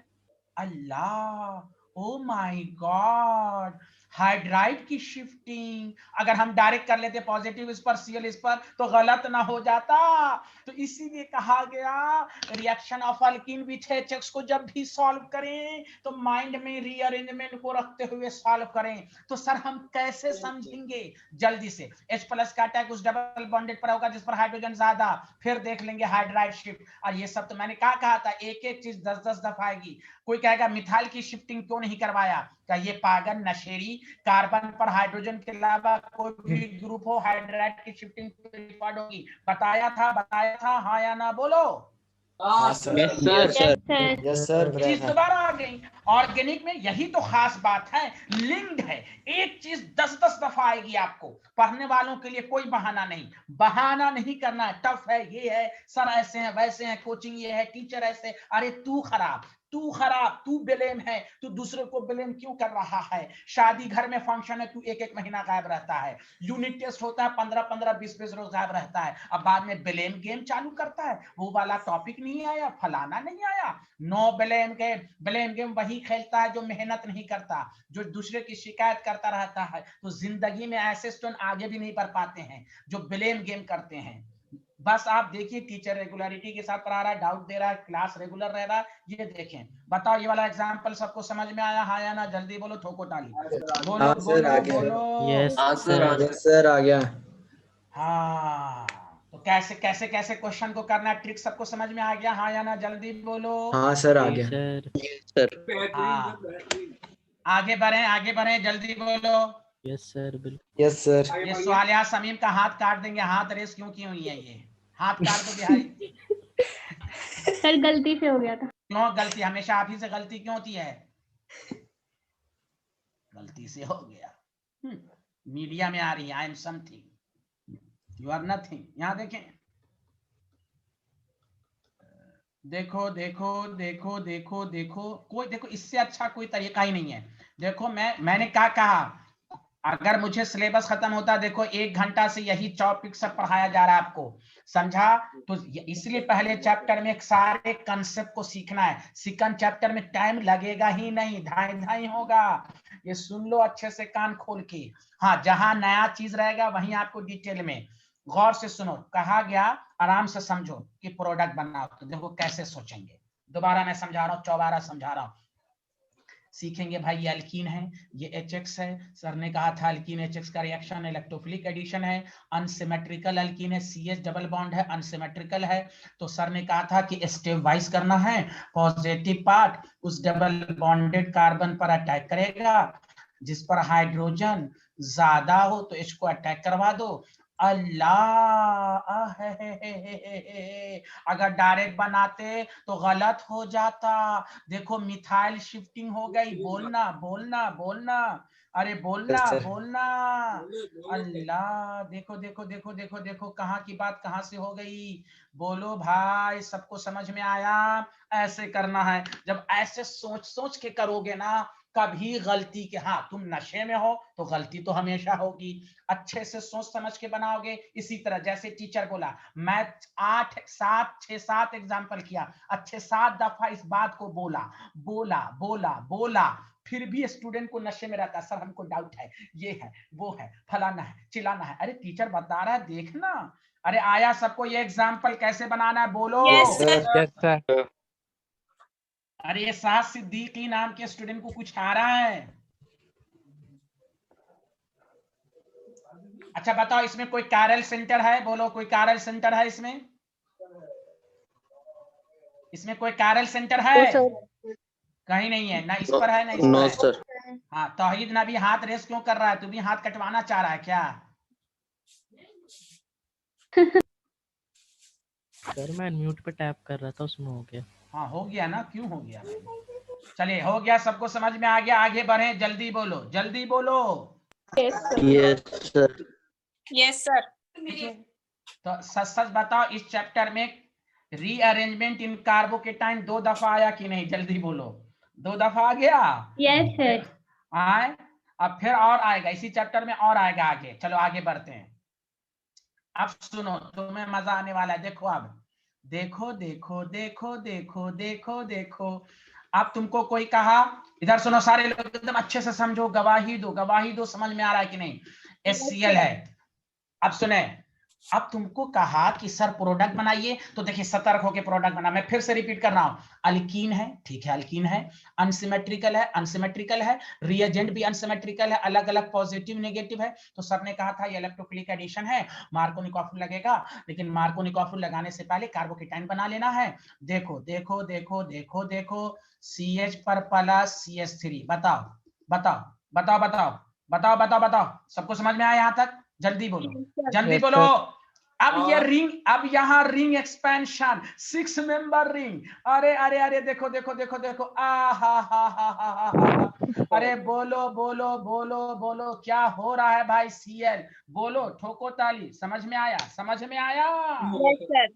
अल्लाह, ओ माय गॉड, हाइड्राइड की शिफ्टिंग अगर हम डायरेक्ट कर लेते पॉजिटिव इस पर Cl इस पर तो गलत ना हो जाता। तो इसीलिए कहा गया reaction of alkene with HX को जब भी सॉल्व करें तो माइंड में रीअरेंजमेंट को रखते हुए सॉल्व करें। तो सर हम कैसे समझेंगे? जल्दी से H प्लस का अटैक उस डबल बॉन्डेड पर होगा जिस पर हाइड्रोजन ज्यादा, फिर देख लेंगे हाइड्राइड शिफ्ट। और ये सब तो मैंने कहा था एक एक चीज 10-10 दफा आएगी। कोई कहेगा मिथाइल की शिफ्टिंग क्यों नहीं करवाया? क्या ये पागल नशेड़ी कार्बन पर हाइड्रोजन के अलावा कोई भी ग्रुप हो हाइड्राइड की शिफ्टिंग रिकॉर्ड होगी? बताया था हाँ या ना बोलो। हाँ Yes, sir. sir. Yes, sir. Yes sir चीज दोबारा आ गई। ऑर्गेनिक में यही तो खास बात है, लिंक्ड है। एक चीज 10-10 दफा आएगी आपको। पढ़ने वालों के लिए कोई बहाना नहीं, बहाना नहीं करना है। टफ है, ये है, सर ऐसे हैं वैसे हैं, कोचिंग ये है, टीचर ऐसे। अरे तू खराब, तू ब्लेम है। तू दूसरे को ब्लेम क्यों कर रहा है? शादी घर में फंक्शन है, तू एक एक महीना गायब रहता है। यूनिट टेस्ट होता है 15-15 20-20 रोज गायब रहता है। अब बाद में ब्लेम गेम चालू करता है, वो वाला टॉपिक नहीं आया, फलाना नहीं आया। No blame game. Blame game वही खेलता है जो मेहनत नहीं करता, जो दूसरे की शिकायत करता रहता है। तो जिंदगी में ऐसे स्टूडेंट आगे भी नहीं बढ़ पाते हैं जो ब्लेम गेम करते हैं। बस आप देखिए टीचर रेगुलरिटी के साथ पढ़ा रहा है, डाउट दे रहा है, क्लास रेगुलर रह रहा है। ये देखें, बताओ ये वाला एग्जांपल सबको समझ में आया? हाँ या ना? जल्दी बोलो, ठोको ताली। बोलो हाँ सर, आ गया। बोलो। यस हाँ सर, हाँ सर। यस सर आ गया। हाँ, तो कैसे कैसे कैसे क्वेश्चन को करना है, ट्रिक सबको समझ में आ गया? हाँ या ना? जल्दी बोलो। हाँ सर आ जी गया। सर। सर। बेहतरीन सर, बेहतरीन। आगे बढ़े, जल्दी बोलो। यस सर बिल्कुल। Yes sir. आगे ये बढ़िए। सवालिया समीम का हाथ काट देंगे। हाथ रेस क्यों की हुई है? ये हाथ काट दो बिहारी। सर गलती से हो गया था। क्यों गलती? हमेशा आप ही से गलती क्यों होती है? गलती से हो गया। मीडिया में आ रही है, I am something, you are nothing. यहां देखें, देखो देखो देखो देखो देखो, कोई देखो इससे अच्छा कोई तरीका ही नहीं है। देखो मैंने क्या कहा, अगर मुझे सिलेबस खत्म होता, देखो 1 घंटा से यही टॉपिक सब पढ़ाया जा रहा है आपको, समझा? तो इसलिए पहले चैप्टर में सारे कंसेप्ट को सीखना है। सेकंड चैप्टर में टाइम लगेगा ही नहीं, धाई धाई होगा। ये सुन लो अच्छे से कान खोल के। हाँ, जहां नया चीज रहेगा वहीं आपको डिटेल में गौर से सुनो। कहा गया आराम से समझो कि प्रोडक्ट बनाओ तो देखो कैसे सोचेंगे। दोबारा मैं समझा रहा हूँ, चौबारा समझा रहा हूँ। सीखेंगे भाई ये अल्कीन है, ये HX है। सर ने कहा था अल्कीन HX का रिएक्शन इलेक्ट्रोफिलिक एडिशन है। अनसिमेट्रिकल अल्कीन है, CH डबल बॉन्ड है, अनसिमेट्रिकल है। तो सर ने कहा था कि स्टेप वाइज करना है। पॉजिटिव पार्ट उस डबल बॉन्डेड कार्बन पर अटैक करेगा, जिस पर हाइड्रोजन ज्यादा हो तो H को अटैक करवा दो। अल्लाह अगर डायरेक्ट बनाते तो गलत हो जाता। देखो मिथाइल शिफ्टिंग हो गई। बोलना बोलना बोलना, अरे बोलना सर। बोलना। बोले, बोले। अल्लाह, देखो देखो देखो देखो देखो कहाँ की बात कहाँ से हो गई। बोलो भाई, सबको समझ में आया? ऐसे करना है। जब ऐसे सोच सोच के करोगे ना, कभी गलती के, हाँ तुम नशे में हो तो गलती तो हमेशा होगी। अच्छे से सोच समझ के बनाओगे। इसी तरह जैसे टीचर बोला, मैं 6-7 एग्जाम्पल किया, अच्छे 7 दफा इस बात को बोला बोला बोला बोला, फिर भी स्टूडेंट को नशे में रहता, सर हमको डाउट है, ये है वो है, फलाना है चिलाना है। अरे टीचर बता रहा है, देखना। अरे आया सबको ये एग्जाम्पल कैसे बनाना है? बोलो। Yes, sir. Yes sir. अरे ये साथ सिद्दीकी नाम के स्टूडेंट को कुछ आ रहा है? अच्छा बताओ, इसमें कोई कैरल सेंटर है? बोलो, कोई कैरल सेंटर है इसमें? इसमें कोई कैरल सेंटर है? कहीं नहीं है, ना इस पर है ना इस नो पर है। सर। हाँ, तौहीद नबी हाथ रेस क्यों कर रहा है? तू भी हाथ कटवाना चाह रहा है क्या? सर मैं म्यूट पे टैप कर रहा था, उसमें हो गया। हाँ हो गया ना, क्यों हो गया भाई? चलिए हो गया, सबको समझ में आ गया? आगे बढ़े, जल्दी बोलो जल्दी बोलो। Yes, sir. Yes sir. Yes, sir. तो सच सच बताओ, इस चैप्टर में रीअरेंजमेंट इन कार्बोकेटाइन 2 दफा आया कि नहीं? जल्दी बोलो। 2 दफा आ गया? Yes, sir. आए, अब फिर और आएगा इसी चैप्टर में, और आएगा आगे। चलो आगे बढ़ते हैं। अब सुनो, तुम्हें मजा आने वाला है। देखो अब, देखो देखो देखो देखो देखो देखो, अब तुमको कोई कहा, इधर सुनो सारे लोग एकदम अच्छे से समझो, गवाही दो, समझ में आ रहा है कि नहीं? HCl है। अब सुने, अब तुमको कहा कि सर प्रोडक्ट बनाइए, तो देखिए सतर्क होके प्रोडक्ट बना। मैं फिर से रिपीट कर रहा हूं, अल्कीन है, ठीक है, अल्कीन है, अनसिमेट्रिकल है, रिएजेंट भी अनसिमेट्रिकल है, अलग अलग पॉजिटिव नेगेटिव है। तो सर ने कहा था ये इलेक्ट्रोफिलिक एडिशन है, मार्कोनिकॉफिल लगेगा, लेकिन मार्कोनिकॉफिल लगाने से पहले कार्बोकेटाइन बना लेना है। देखो देखो देखो देखो देखो, CH पर प्लस CH3, बताओ बताओ बताओ बताओ बताओ बताओ बताओ, सबको समझ में आया यहां तक? जल्दी बोलो, जल्दी Yes, बोलो। sir. अब ये रिंग, अब यहाँ रिंग एक्सपेंशन, 6 मेंबर रिंग। अरे अरे अरे, देखो देखो देखो देखो, आ हा। अरे बोलो बोलो बोलो बोलो, क्या हो रहा है भाई? CL बोलो, ठोको ताली। समझ में आया? समझ में आया? Yes, sir.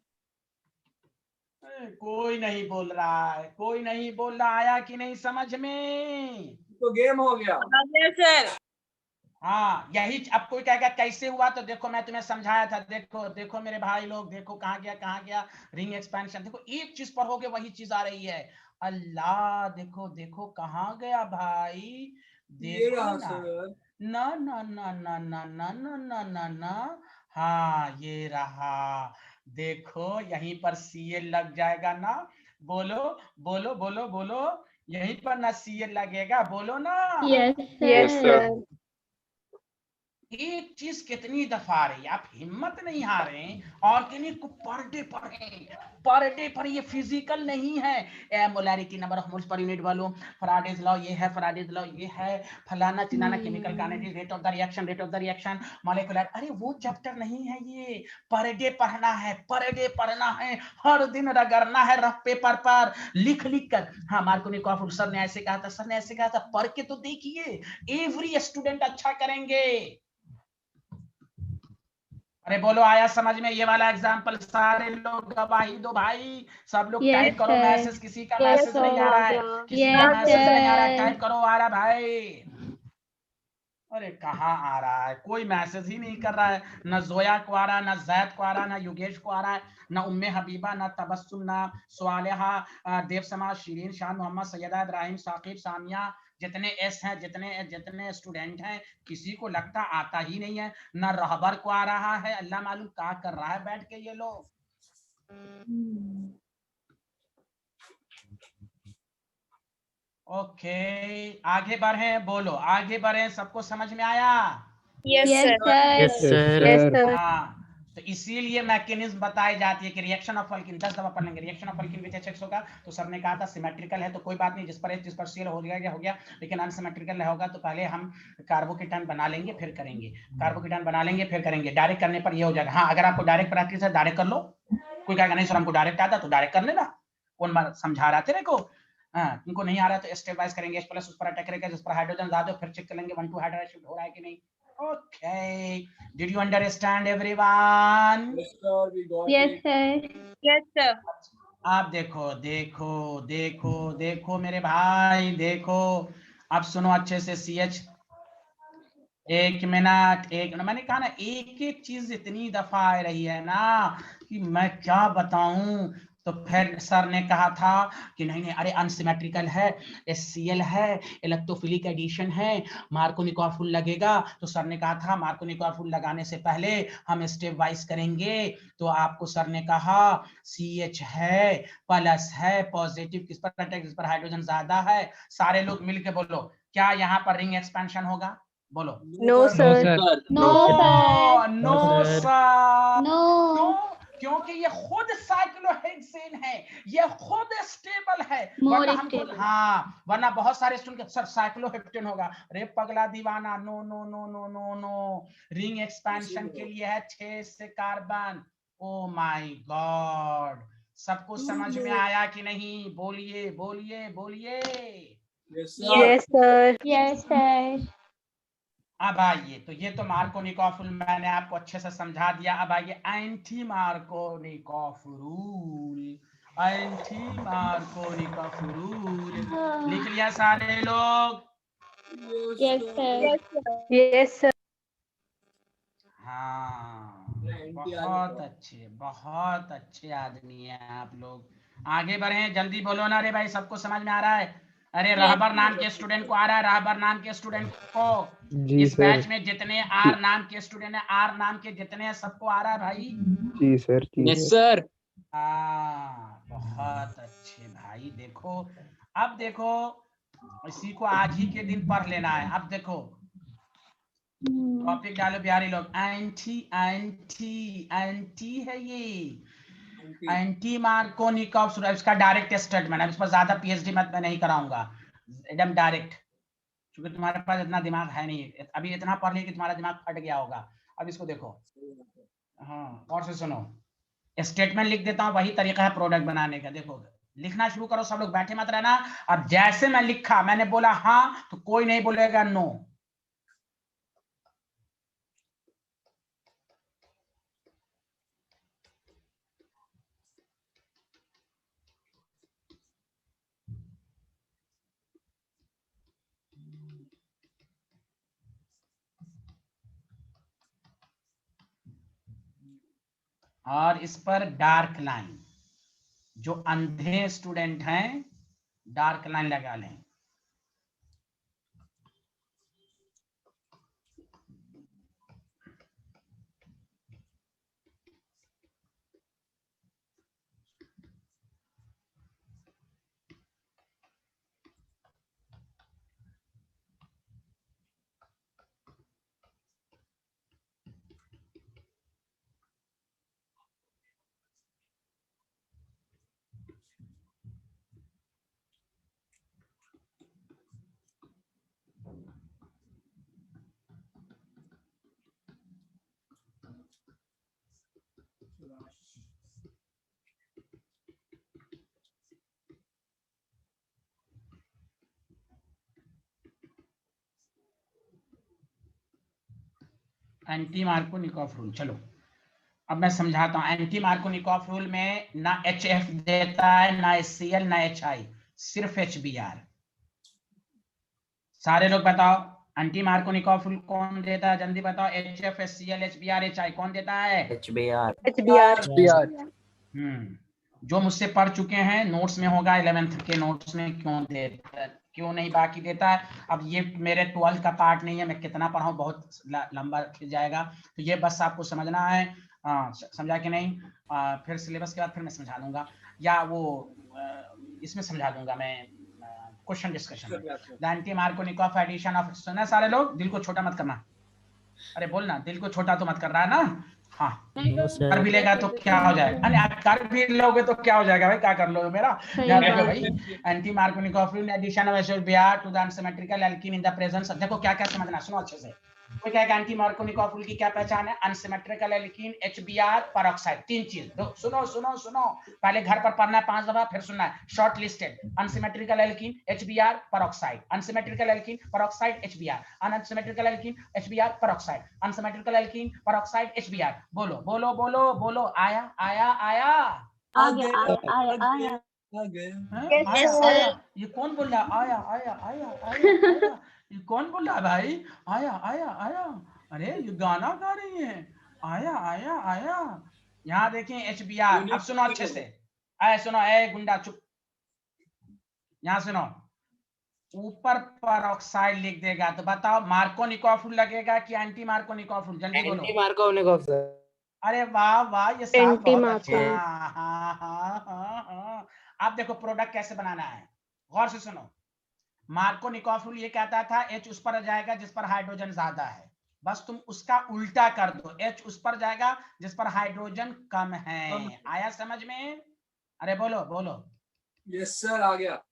कोई नहीं बोल रहा है, कोई नहीं बोल रहा। आया कि नहीं समझ में? तो गेम हो गया। Yes, sir. हाँ, यही। अब कोई कहेगा कैसे हुआ, तो देखो मैं तुम्हें समझाया था। देखो देखो मेरे भाई लोग, देखो कहाँ गया रिंग एक्सपेंशन। देखो एक चीज पर हो गया, वही चीज आ रही है। अल्लाह, देखो देखो कहाँ गया भाई, ये देखो रहा ना। सर। ना ना ना ना ना ना ना ना ना ना, हाँ ये रहा। देखो यहीं पर CL लग जाएगा ना। बोलो बोलो बोलो बोलो, यहीं पर ना CL लगेगा, बोलो ना। Yes Yes, sir. sir. एक चीज कितनी दफा आ रही है, आप हिम्मत नहीं हार रहे हैं, ऑर्गेनिक को पर डे पर ये फिजिकल नहीं है। Molarity number of moles per unit वालों, फैराडेज लॉ ये है, फैराडेज लॉ ये है, फलाना चिनाना, chemical kinetics, rate of the reaction, molecular. अरे वो चैप्टर नहीं है ये, पर डे पढ़ना है, हर दिन रगड़ना है रफ पेपर पर, लिख कर। हाँ, मार्कोनिकॉफ सर ने ऐसे कहा था, पढ़ के तो देखिए, एवरी स्टूडेंट अच्छा करेंगे। अरे बोलो, आया समझ में? ये वाला एग्जांपल सारे लोग गवाही दो भाई, सब लोग Yes, टाइप करो sir. मैसेज। किसी का Yes, मैसेज नहीं sir. आ रहा है, किसी का Yes, मैसेज नहीं आ रहा है, sir. टाइप करो। आ रहा भाई? अरे कहाँ आ रहा है? कोई मैसेज ही नहीं कर रहा है। न जोया को आ रहा है, न जैद को आ रहा है, न योगेश को आ रहा है, न उम्मे हबीबा, न तबस्सुम, न स्वालिहा, देव समाज, शिरीन, शाह, मोहम्मद, सैयदा, इब्राहिम, साकिब, सामिया, जितने एस हैं, जितने जितने स्टूडेंट हैं, किसी को लगता आता ही नहीं है। न रहबर को आ रहा है, अल्लाह मालूम क्या कर रहा है बैठ के ये लोग। ओके, आगे बढ़े, बोलो आगे बढ़े। सबको समझ में आया? Yes, Yes, sir. sir. Yes, sir. Yes, sir. हाँ, तो इसीलिए मैकेनिज्म बताई जाती है कि रिएक्शन ऑफ अल्किन 10 दफा पढ़ लेंगे। Reaction of alkene which HX होगा, तो सर ने कहा था सिमेट्रिकल है तो कोई बात नहीं, जिस पर CL हो गया, लेकिन अनसिमेट्रिकल होगा तो पहले हम कार्बोकेटाइन बना लेंगे फिर करेंगे, कार्बोकेटाइन बना लेंगे फिर करेंगे। डायरेक्ट करने पर ये हो जाएगा। हाँ, अगर आपको डायरेक्ट प्रैक्टिस है डायरेक्ट कर लो। कोई कहेगा नहीं सर हमको डायरेक्ट आता, तो डायरेक्ट कर लेना। कौन बात समझा रहा तेरे को? हाँ, तुमको नहीं आ रहा तो स्टेप वाइज करेंगे। H+ उस पर अटैक करेगा, जिस पर हाइड्रोजन ला दो, फिर चेक कर लेंगे 1 2 हाइड्रोजन शिफ्ट हो रहा है कि नहीं। Okay, did you understand everyone? Yes, sir, we got Yes, it. sir. Yes, sir. आप देखो देखो देखो देखो मेरे भाई, देखो। अब सुनो अच्छे से। CH, एक मिनट मैंने कहा ना, एक एक चीज इतनी दफा आ रही है ना कि मैं क्या बताऊं। तो फिर सर ने कहा था कि नहीं नहीं, अरे अनसिमेट्रिकल है, HCl है, इलेक्ट्रोफिलिक एडिशन है, मार्कोनिकॉफुल लगेगा। तो सर ने कहा था मार्कोनिकॉफुल लगाने से पहले हम स्टेप वाइज करेंगे। तो आपको सर ने कहा CH है, प्लस है, पॉजिटिव किस पर अटैक, जिस पर हाइड्रोजन ज्यादा है। सारे लोग मिलके बोलो, क्या यहाँ पर रिंग एक्सपेंशन होगा? बोलो। No, No, sir. sir. No, sir. No sir. Sir. No. क्योंकि ये खुद साइक्लोहेक्सेन है, ये खुद स्टेबल है। More वरना हमको, stable. हाँ, वरना बहुत सारे स्टूडेंट सर साइक्लोहेप्टेन होगा। रे पगला दीवाना, no no no no no no, ring expansion के लिए है 6 से कार्बन। ओ माय गॉड, सबको समझ में आया कि नहीं? बोलिए बोलिए बोलिए। Yes, sir. Yes, sir. Yes, sir. अब आइए, तो ये तो मार्कोनिकॉफ मैंने आपको अच्छे से समझा दिया। अब आइए anti Markovnikov rule. Anti Markovnikov rule लिख लिया सारे लोग? Yes, sir. Yes, sir. Yes, sir. हाँ, Anti बहुत अच्छे आदमी हैं आप लोग। आगे बढ़े, जल्दी बोलो ना रे भाई, सबको समझ में आ रहा है? अरे रहबर नाम के स्टूडेंट को आ रहा है, रहबर नाम के स्टूडेंट को। जी इस सर। बैच में जितने आर नाम के स्टूडेंट है, आर नाम के जितने हैं, सबको आ रहा है भाई? जी सर। जी यस सर। सर। बहुत अच्छे भाई। देखो अब देखो, इसी को आज ही के दिन पढ़ लेना है। अब देखो टॉपिक डालो बिहारी लोग, एंटी एंटी एंटी है ये, एंटी मार्कोनिकॉफ। इसका डायरेक्ट स्टेटमेंट है, इस पर ज्यादा पीएचडी मत मैं नहीं कराऊंगा, एकदम डायरेक्ट, क्योंकि तुम्हारे पास इतना दिमाग है नहीं, अभी इतना पढ़ लिया कि तुम्हारा दिमाग फट गया होगा। अब इसको देखो, हाँ और से सुनो, स्टेटमेंट लिख देता हूँ, वही तरीका है प्रोडक्ट बनाने का। देखो लिखना शुरू करो, सब लोग बैठे मत रहना। अब जैसे मैं लिखा, मैंने बोला हाँ, तो कोई नहीं बोलेगा नो। और इस पर डार्क लाइन, जो अंधे स्टूडेंट हैं डार्क लाइन लगा लें। एंटी मार्कोनिकॉफ रूल, चलो अब मैं समझाता हूं। एंटी मार्कोनिकॉफ रूल में ना HF देता है, ना HCl, ना HI, सिर्फ HBr। सारे लोग बताओ, एंटी मार्कोनिकॉफ रूल कौन देता है? जल्दी बताओ। HF, HCl, HBr, HI कौन देता है? HBR। जो मुझसे पढ़ चुके हैं, नोट्स में होगा, 11th के नोट्स में क्यों देता है, क्यों नहीं बाकी देता है। अब ये मेरे 12th का पार्ट नहीं है, मैं कितना पढ़ाऊं बहुत लंबा जाएगा, तो ये बस आपको समझना है। समझा कि नहीं? फिर सिलेबस के बाद फिर मैं समझा दूंगा, या वो इसमें समझा दूंगा मैं क्वेश्चन डिस्कशन में। The anti Markovnikov addition of, सुना सारे लोग? दिल को छोटा मत करना, अरे बोलना, दिल को छोटा तो मत कर रहा है ना? हाँ, नो कर सर। भी लेगा तो क्या हो जाएगा? अरे कर भी लोगे तो क्या हो जाएगा भाई? क्या कर लोगे मेरा? याद रखो भाई, anti Markovnikov rule addition of HBr to the unsymmetrical alkene in the presence. देखो क्या क्या समझना, सुनो अच्छे से। कोई कहेगा एंटी मार्कोनिकॉफ रूल की क्या पहचान है? अनसिमेट्रिकल एल्कीन, HBr, पेरोक्साइड, तीन चीज। सुनो सुनो सुनो, पहले घर पर पढ़ना है 5 दफा, फिर सुनना है। Short listed, unsymmetrical alkene, HBr, peroxide, unsymmetrical alkene, peroxide, HBr, unsymmetrical alkene, HBr, peroxide, unsymmetrical alkene, peroxide, HBr। बोलो बोलो बोलो बोलो, आया आया आया आया। आया। ये कौन बोल रहा है? आया आया आया आया आया, ये कौन बोल रहा है भाई? आया आया आया, अरे ये गाना गा रही है, आया आया आया। यहाँ देखें HBr। अब सुनो अच्छे से, सुनो, गुंडा चुप, यहाँ सुनो। ऊपर पेरोक्साइड लिख देगा तो बताओ मार्कोनिकॉफ रूल लगेगा कि एंटी मार्कोनिकॉफ रूल? जल्दी बोलो। Anti Markovnikov sir. अरे वाह वाह, ये साफ एंटी बहुत अच्छा। मार्को। हाँ। अब देखो प्रोडक्ट कैसे बनाना है, गौर से सुनो। मार्कोनिकॉफ रूल ये कहता था H उस पर जाएगा जिस पर हाइड्रोजन ज्यादा है, बस तुम उसका उल्टा कर दो, H उस पर जाएगा जिस पर हाइड्रोजन कम है। आया समझ में? अरे बोलो बोलो। यस सर, आ गया।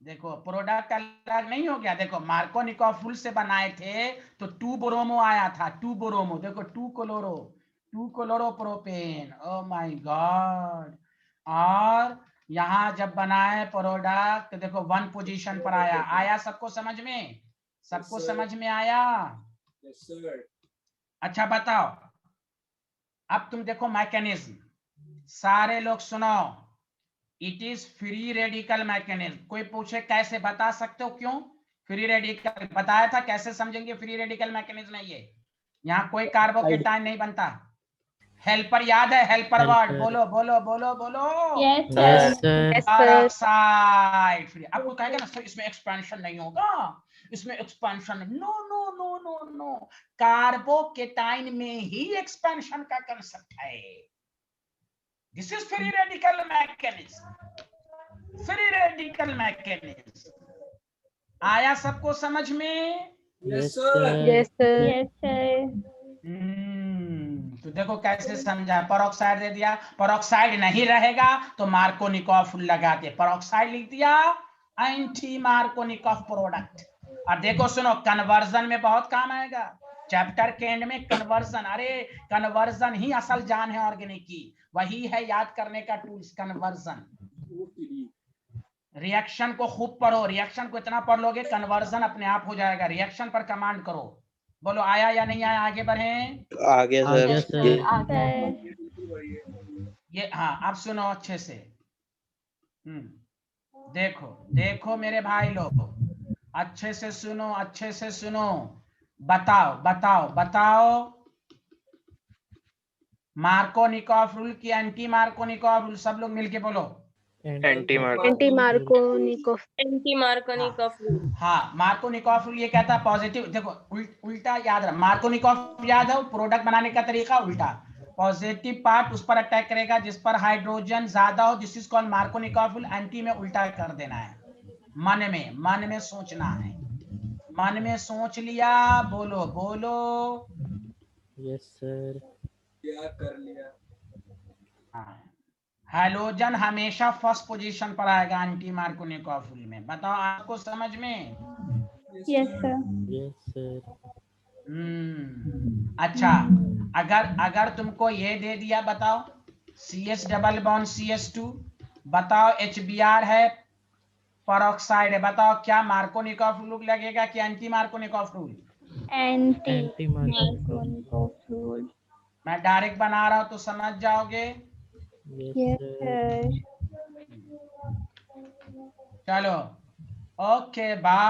देखो प्रोडक्ट अलग नहीं हो गया। देखो मार्कोनिकॉफ रूल से बनाए थे तो 2 ब्रोमो आया था, 2 ब्रोमो। देखो 2 chloro propane, oh my God. और यहाँ जब बनाए प्रोडक्ट तो देखो 1 पोजीशन पर आया। आया सबको समझ में? सबको समझ में आया? Yes sir. अच्छा बताओ, अब तुम देखो मैकेनिज्म, सारे लोग सुनो। It is free radical mechanism. कोई पूछे कैसे, बता सकते हो क्यों फ्री रेडिकल? बताया था कैसे समझेंगे फ्री रेडिकल मैकेनिज्म है ये। यहाँ कोई कार्बोकेटाइन नहीं बनता, हेल्पर याद है, हेल्पर वर्ड, Helper. बोलो बोलो बोलो बोलो। Yes, Yes, sir. sir. Yes, sir. Peroxide. फिर आपको कहेगा ना सर इसमें एक्सपेंशन नहीं होगा, इसमें expansion, no no no no no, carbocation में ही एक्सपेंशन का कंसेप्ट है। This is free radical mechanism, free radical mechanism. आया सबको समझ में? Yes, sir. Yes, sir. Yes, sir. तो देखो कैसे समझा। पेरोक्साइड दे दिया, पेरोक्साइड नहीं रहेगा तो मार्कोनिकॉफ लगाते, पेरोक्साइड लिख दिया, एंटी मार्कोनिकॉफ प्रोडक्ट। और देखो सुनो, कन्वर्जन में बहुत काम आएगा। चैप्टर के एंड में कन्वर्जन, अरे कन्वर्जन ही असल जान है ऑर्गेनिक की, वही है याद करने का टूल्स, कन्वर्जन। रिएक्शन को खूब पढ़ो, रिएक्शन को इतना पढ़ लोगे कन्वर्जन अपने आप हो जाएगा। रिएक्शन पर कमांड करो। बोलो आया या नहीं आया? आगे बढ़ें। आगे आगे सर। सर। Sir. ये हाँ, अब सुनो अच्छे से। देखो देखो मेरे भाई लोग, अच्छे से सुनो, अच्छे से सुनो। बताओ बताओ बताओ, मार्कोनिकॉफ रूल की एंटी मार्कोनिकॉफ रूल, सब लोग मिलके बोलो। Anti Marco. Anti Markovnikov. Anti Markovnikov rule. हाँ, मार्कोनिकॉफ रूल ये कहता है पॉजिटिव, देखो उल्टा याद रहा, मार्कोनिकॉफ याद है, प्रोडक्ट बनाने का तरीका उल्टा। पॉजिटिव पार्ट उस पर अटैक करेगा जिस पर हाइड्रोजन ज्यादा हो, this is called Markovnikov rule. Anti में उल्टा कर देना है, मन में सोचना है। मन में सोच लिया, बोलो बोलो। Yes, sir. क्या कर लिया? हाँ, हैलोजन हमेशा फर्स्ट पोजीशन पर आएगा एंटी मार्कोनिकॉफ रूल में। बताओ आपको समझ में? Yes, sir. Yes, sir. अच्छा, अगर तुमको ये दे दिया, बताओ CH डबल बॉन्ड CH2, बताओ HBr है, पेरोक्साइड है, बताओ क्या मार्कोनिकॉफ रूल लगेगा कि anti Markovnikov rule? Anti Anti Markovnikov. Markovnikov rule. मैं डायरेक्ट बना रहा हूं तो समझ जाओगे। Yes, Yes, sir. sir. चलो, ओके बाय।